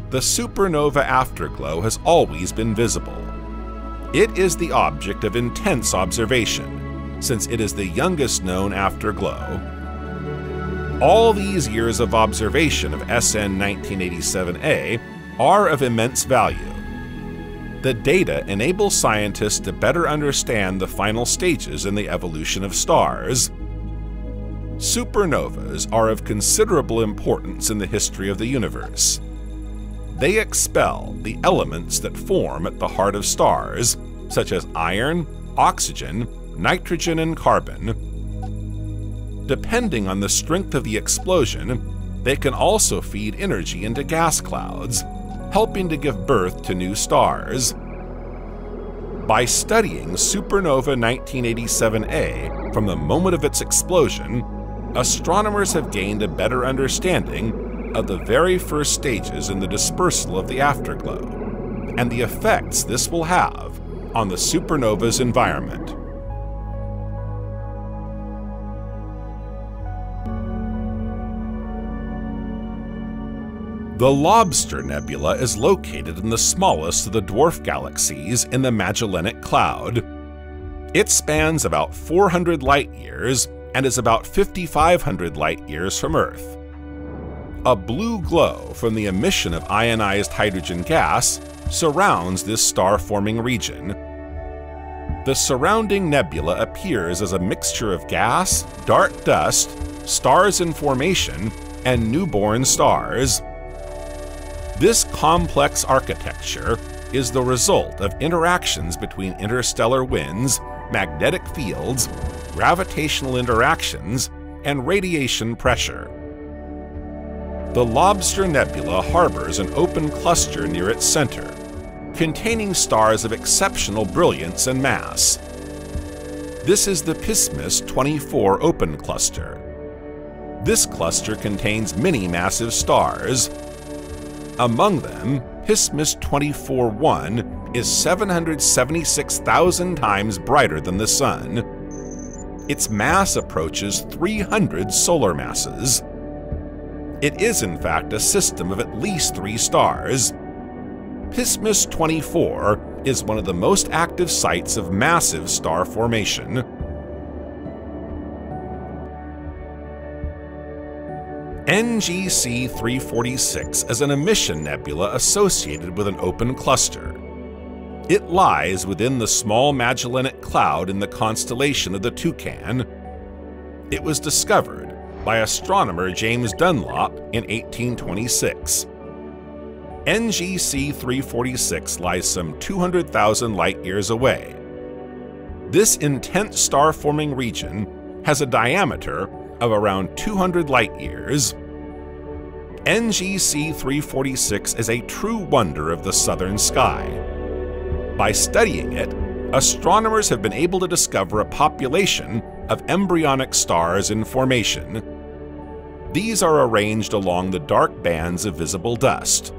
The supernova afterglow has always been visible. It is the object of intense observation, since it is the youngest known afterglow. All these years of observation of SN 1987A are of immense value. The data enable scientists to better understand the final stages in the evolution of stars. Supernovas are of considerable importance in the history of the universe. They expel the elements that form at the heart of stars, such as iron, oxygen, nitrogen, and carbon. Depending on the strength of the explosion, they can also feed energy into gas clouds, helping to give birth to new stars. By studying supernova 1987A from the moment of its explosion, astronomers have gained a better understanding of the very first stages in the dispersal of the afterglow, and the effects this will have on the supernova's environment. The Lobster Nebula is located in the smallest of the dwarf galaxies in the Magellanic Cloud. It spans about 400 light-years and is about 5,500 light-years from Earth. A blue glow from the emission of ionized hydrogen gas surrounds this star-forming region. The surrounding nebula appears as a mixture of gas, dark dust, stars in formation, and newborn stars. This complex architecture is the result of interactions between interstellar winds, magnetic fields, gravitational interactions, and radiation pressure. The Lobster Nebula harbors an open cluster near its center, containing stars of exceptional brilliance and mass. This is the Pismis 24 open cluster. This cluster contains many massive stars. Among them, Pismis 24-1 is 776,000 times brighter than the Sun. Its mass approaches 300 solar masses. It is, in fact, a system of at least 3 stars. Pismis 24 is one of the most active sites of massive star formation. NGC 346 is an emission nebula associated with an open cluster. It lies within the Small Magellanic Cloud in the constellation of the Toucan. It was discovered by astronomer James Dunlop in 1826. NGC 346 lies some 200,000 light-years away. This intense star-forming region has a diameter of around 200 light-years. NGC 346 is a true wonder of the southern sky. By studying it, astronomers have been able to discover a population of embryonic stars in formation. These are arranged along the dark bands of visible dust.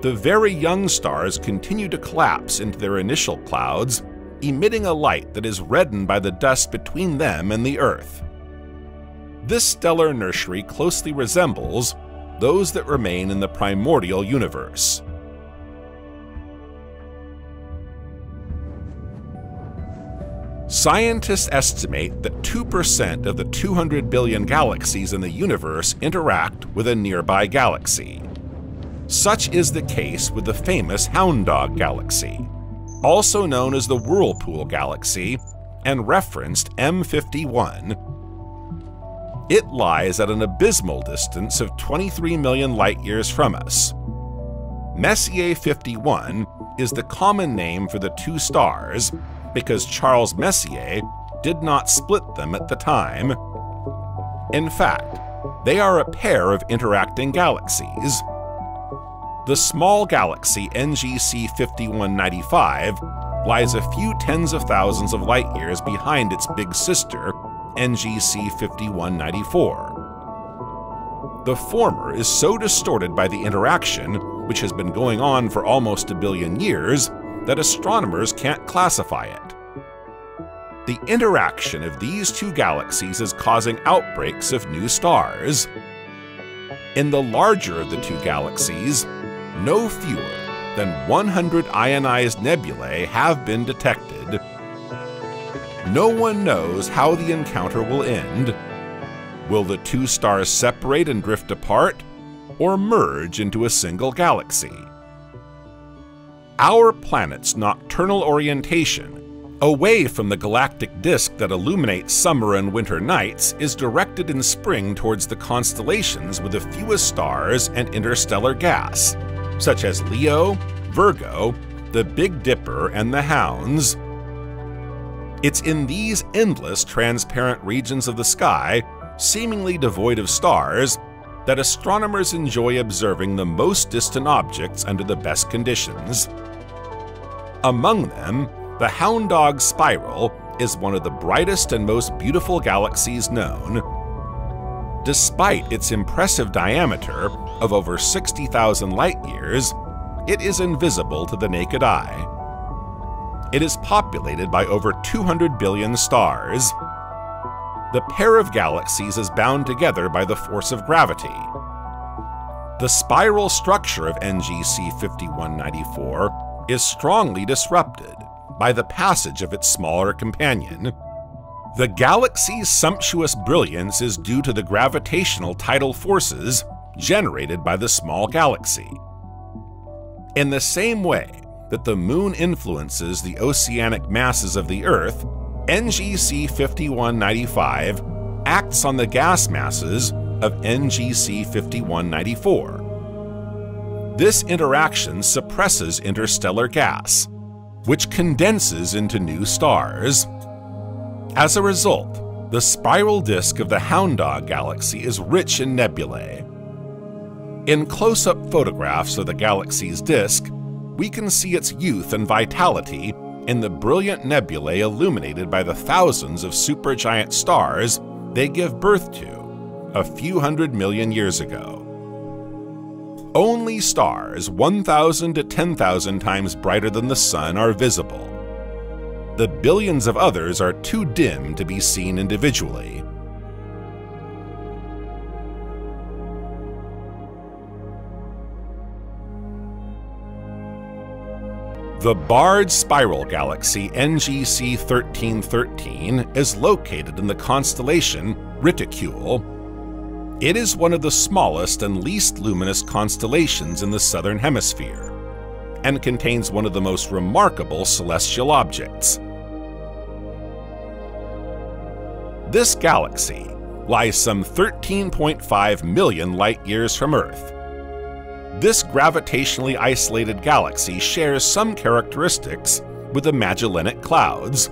The very young stars continue to collapse into their initial clouds, emitting a light that is reddened by the dust between them and the Earth. This stellar nursery closely resembles those that remain in the primordial universe. Scientists estimate that 2% of the 200 billion galaxies in the universe interact with a nearby galaxy. Such is the case with the famous Hound Dog Galaxy, also known as the Whirlpool Galaxy and referenced M51. It lies at an abysmal distance of 23 million light-years from us. Messier 51 is the common name for the 2 stars because Charles Messier did not split them at the time. In fact, they are a pair of interacting galaxies. The small galaxy NGC 5195 lies a few tens of thousands of light-years behind its big sister, NGC 5194. The former is so distorted by the interaction, which has been going on for almost a billion years, that astronomers can't classify it. The interaction of these 2 galaxies is causing outbreaks of new stars. In the larger of the 2 galaxies, no fewer than 100 ionized nebulae have been detected. No one knows how the encounter will end. Will the 2 stars separate and drift apart, or merge into a single galaxy? Our planet's nocturnal orientation, away from the galactic disk that illuminates summer and winter nights, is directed in spring towards the constellations with the fewest stars and interstellar gas, such as Leo, Virgo, the Big Dipper, and the Hounds. It's in these endless transparent regions of the sky, seemingly devoid of stars, that astronomers enjoy observing the most distant objects under the best conditions. Among them, the Hound Dog Spiral is one of the brightest and most beautiful galaxies known. Despite its impressive diameter of over 60,000 light-years, it is invisible to the naked eye. It is populated by over 200 billion stars. The pair of galaxies is bound together by the force of gravity. The spiral structure of NGC 5194 is strongly disrupted by the passage of its smaller companion. The galaxy's sumptuous brilliance is due to the gravitational tidal forces generated by the small galaxy. In the same way that the Moon influences the oceanic masses of the Earth, NGC 5195 acts on the gas masses of NGC 5194. This interaction suppresses interstellar gas, which condenses into new stars. As a result, the spiral disk of the Hound Dog galaxy is rich in nebulae. In close-up photographs of the galaxy's disk, we can see its youth and vitality in the brilliant nebulae illuminated by the thousands of supergiant stars they give birth to a few 100 million years ago. Only stars 1,000 to 10,000 times brighter than the Sun are visible. The billions of others are too dim to be seen individually. The barred spiral galaxy NGC 1313 is located in the constellation Reticule. It is one of the smallest and least luminous constellations in the southern hemisphere, and contains one of the most remarkable celestial objects. This galaxy lies some 13.5 million light-years from Earth. This gravitationally isolated galaxy shares some characteristics with the Magellanic Clouds.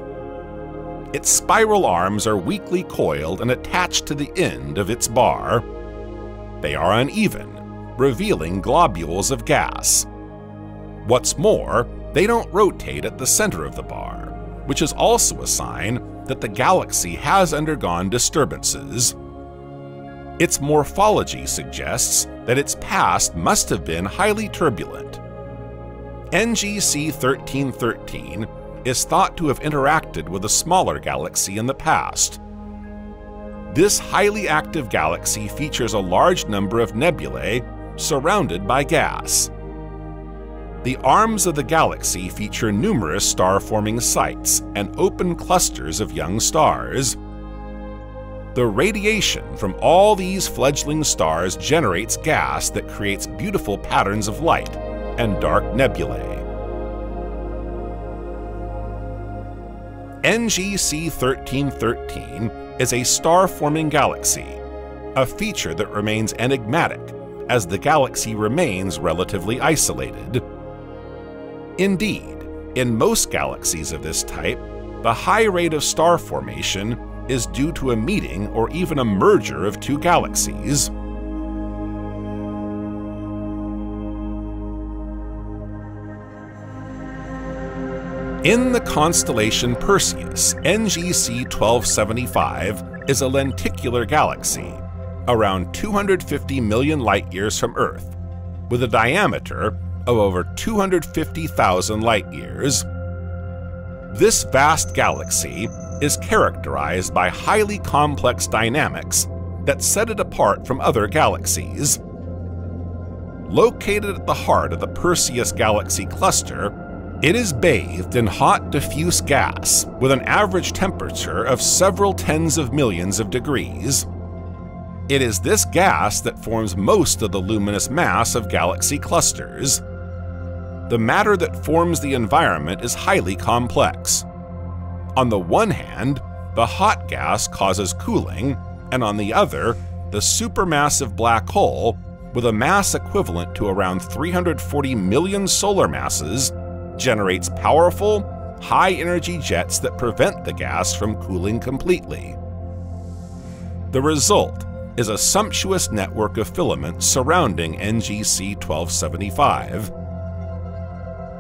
Its spiral arms are weakly coiled and attached to the end of its bar. They are uneven, revealing globules of gas. What's more, they don't rotate at the center of the bar, which is also a sign that the galaxy has undergone disturbances. Its morphology suggests that its past must have been highly turbulent. NGC 1313 is thought to have interacted with a smaller galaxy in the past. This highly active galaxy features a large number of nebulae surrounded by gas. The arms of the galaxy feature numerous star-forming sites and open clusters of young stars. The radiation from all these fledgling stars generates gas that creates beautiful patterns of light and dark nebulae. NGC 1313 is a star-forming galaxy, a feature that remains enigmatic as the galaxy remains relatively isolated. Indeed, in most galaxies of this type, the high rate of star formation is due to a meeting or even a merger of two galaxies. In the constellation Perseus, NGC 1275 is a lenticular galaxy, around 250 million light-years from Earth, with a diameter of over 250,000 light-years. This vast galaxy is characterized by highly complex dynamics that set it apart from other galaxies. Located at the heart of the Perseus galaxy cluster, it is bathed in hot diffuse gas with an average temperature of several tens of millions of degrees. It is this gas that forms most of the luminous mass of galaxy clusters. The matter that forms the environment is highly complex. On the one hand, the hot gas causes cooling, and on the other, the supermassive black hole, with a mass equivalent to around 340 million solar masses, generates powerful, high-energy jets that prevent the gas from cooling completely. The result is a sumptuous network of filaments surrounding NGC 1275.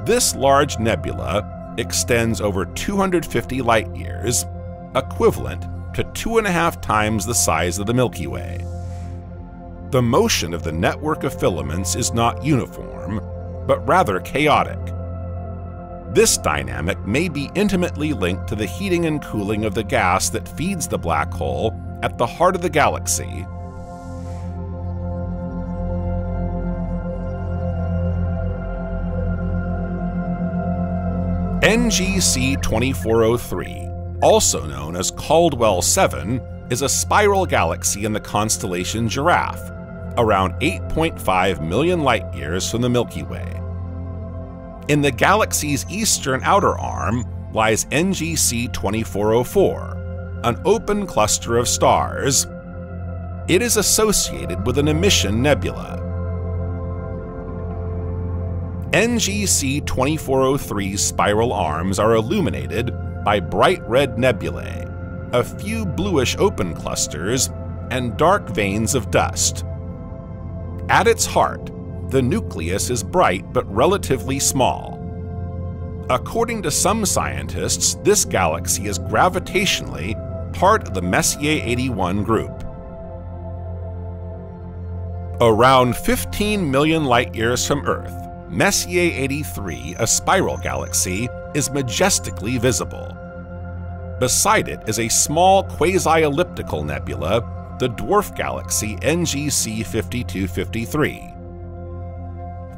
This large nebula extends over 250 light-years, equivalent to 2.5 times the size of the Milky Way. The motion of the network of filaments is not uniform, but rather chaotic. This dynamic may be intimately linked to the heating and cooling of the gas that feeds the black hole at the heart of the galaxy. NGC 2403, also known as Caldwell 7, is a spiral galaxy in the constellation Giraffe, around 8.5 million light-years from the Milky Way. In the galaxy's eastern outer arm lies NGC 2404, an open cluster of stars. It is associated with an emission nebula. NGC 2403's spiral arms are illuminated by bright red nebulae, a few bluish open clusters, and dark veins of dust. At its heart, the nucleus is bright but relatively small. According to some scientists, this galaxy is gravitationally part of the Messier 81 group. Around 15 million light-years from Earth, Messier 83, a spiral galaxy, is majestically visible. Beside it is a small quasi-elliptical nebula, the dwarf galaxy NGC 5253.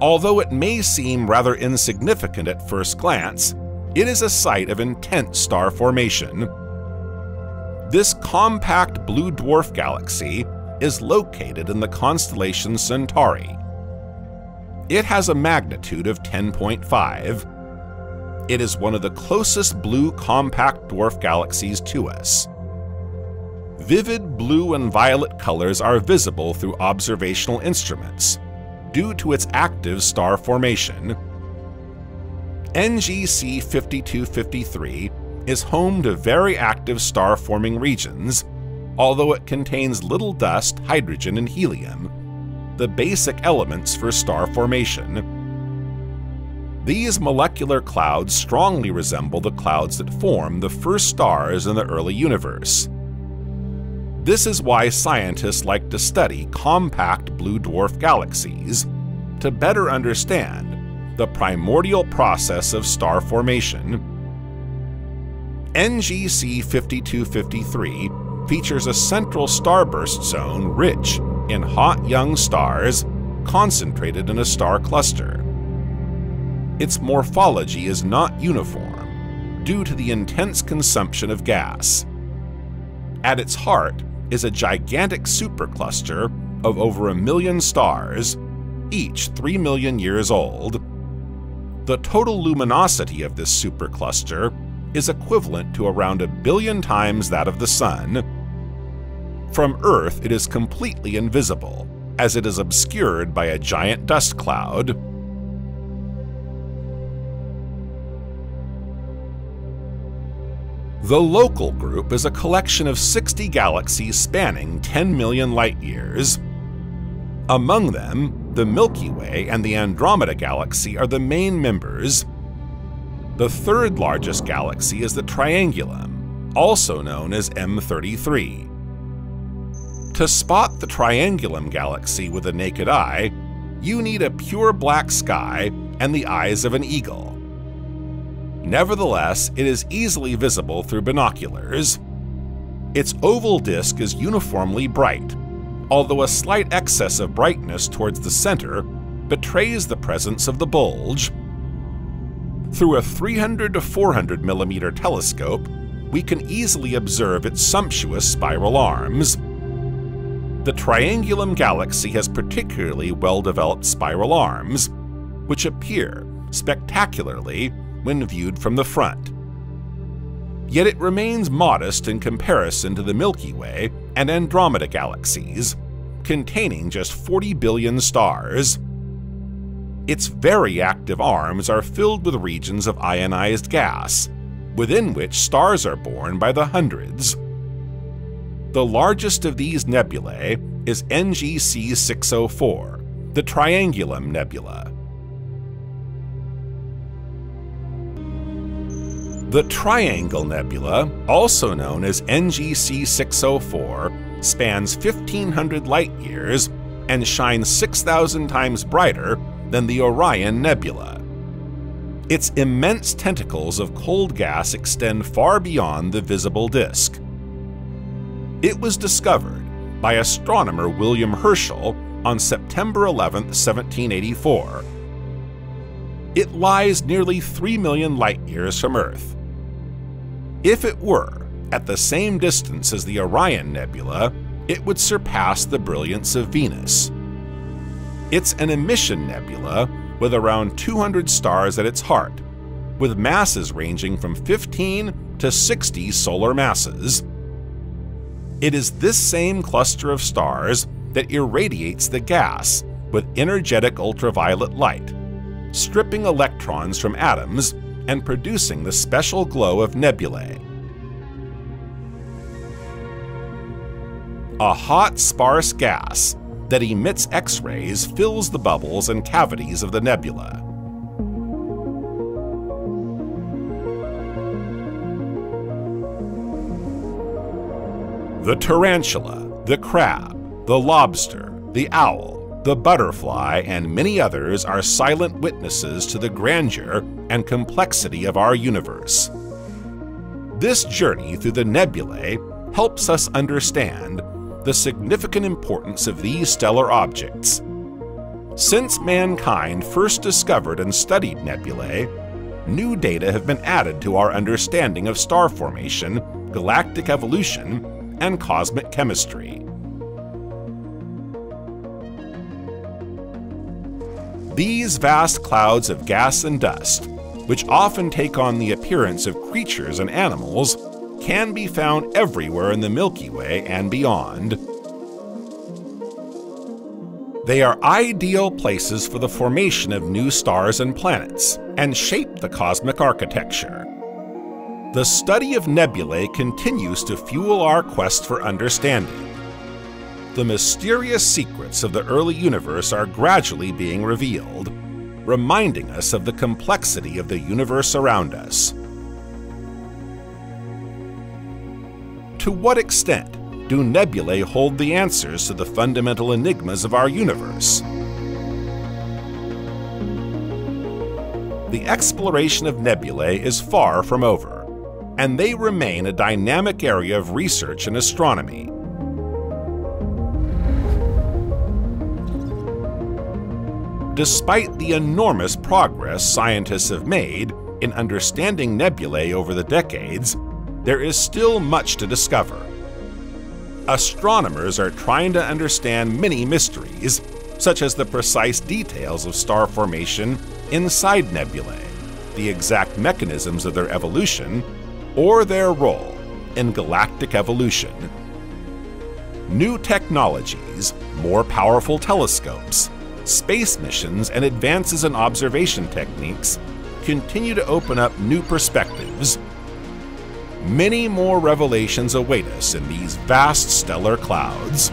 Although it may seem rather insignificant at first glance, it is a site of intense star formation. This compact blue dwarf galaxy is located in the constellation Centauri. It has a magnitude of 10.5. It is one of the closest blue compact dwarf galaxies to us. Vivid blue and violet colors are visible through observational instruments, due to its active star formation. NGC 5253 is home to very active star-forming regions, although it contains little dust, hydrogen, and helium, the basic elements for star formation. These molecular clouds strongly resemble the clouds that form the first stars in the early universe. This is why scientists like to study compact blue dwarf galaxies, to better understand the primordial process of star formation. NGC 5253 features a central starburst zone rich in hot young stars concentrated in a star cluster. Its morphology is not uniform due to the intense consumption of gas. At its heart is a gigantic supercluster of over 1 million stars, each 3 million years old. The total luminosity of this supercluster is equivalent to around 1 billion times that of the Sun. From Earth, it is completely invisible, as it is obscured by a giant dust cloud. The local group is a collection of 60 galaxies spanning 10 million light-years. Among them, the Milky Way and the Andromeda Galaxy are the main members. The third largest galaxy is the Triangulum, also known as M33. To spot the Triangulum Galaxy with the naked eye, you need a pure black sky and the eyes of an eagle. Nevertheless, it is easily visible through binoculars. Its oval disk is uniformly bright, although a slight excess of brightness towards the center betrays the presence of the bulge. Through a 300 to 400 millimeter telescope, we can easily observe its sumptuous spiral arms. The Triangulum Galaxy has particularly well-developed spiral arms, which appear spectacularly when viewed from the front. Yet it remains modest in comparison to the Milky Way and Andromeda galaxies, containing just 40 billion stars. Its very active arms are filled with regions of ionized gas, within which stars are born by the hundreds. The largest of these nebulae is NGC 604, the Triangulum Nebula. The Triangle Nebula, also known as NGC 604, spans 1,500 light-years and shines 6,000 times brighter than the Orion Nebula. Its immense tentacles of cold gas extend far beyond the visible disk. It was discovered by astronomer William Herschel on September 11, 1784. It lies nearly 3 million light-years from Earth. If it were at the same distance as the Orion Nebula, it would surpass the brilliance of Venus. It's an emission nebula with around 200 stars at its heart, with masses ranging from 15 to 60 solar masses. It is this same cluster of stars that irradiates the gas with energetic ultraviolet light, stripping electrons from atoms and producing the special glow of nebulae. A hot, sparse gas that emits X-rays fills the bubbles and cavities of the nebula. The tarantula, the crab, the lobster, the owl, the butterfly, and many others are silent witnesses to the grandeur and complexity of our universe. This journey through the nebulae helps us understand the significant importance of these stellar objects. Since mankind first discovered and studied nebulae, new data have been added to our understanding of star formation, galactic evolution, and cosmic chemistry. These vast clouds of gas and dust, which often take on the appearance of creatures and animals, can be found everywhere in the Milky Way and beyond. They are ideal places for the formation of new stars and planets, and shape the cosmic architecture. The study of nebulae continues to fuel our quest for understanding. The mysterious secrets of the early universe are gradually being revealed, reminding us of the complexity of the universe around us. To what extent do nebulae hold the answers to the fundamental enigmas of our universe? The exploration of nebulae is far from over, and they remain a dynamic area of research in astronomy. Despite the enormous progress scientists have made in understanding nebulae over the decades, there is still much to discover. Astronomers are trying to understand many mysteries, such as the precise details of star formation inside nebulae, the exact mechanisms of their evolution, or their role in galactic evolution. New technologies, more powerful telescopes, space missions, and advances in observation techniques continue to open up new perspectives. Many more revelations await us in these vast stellar clouds.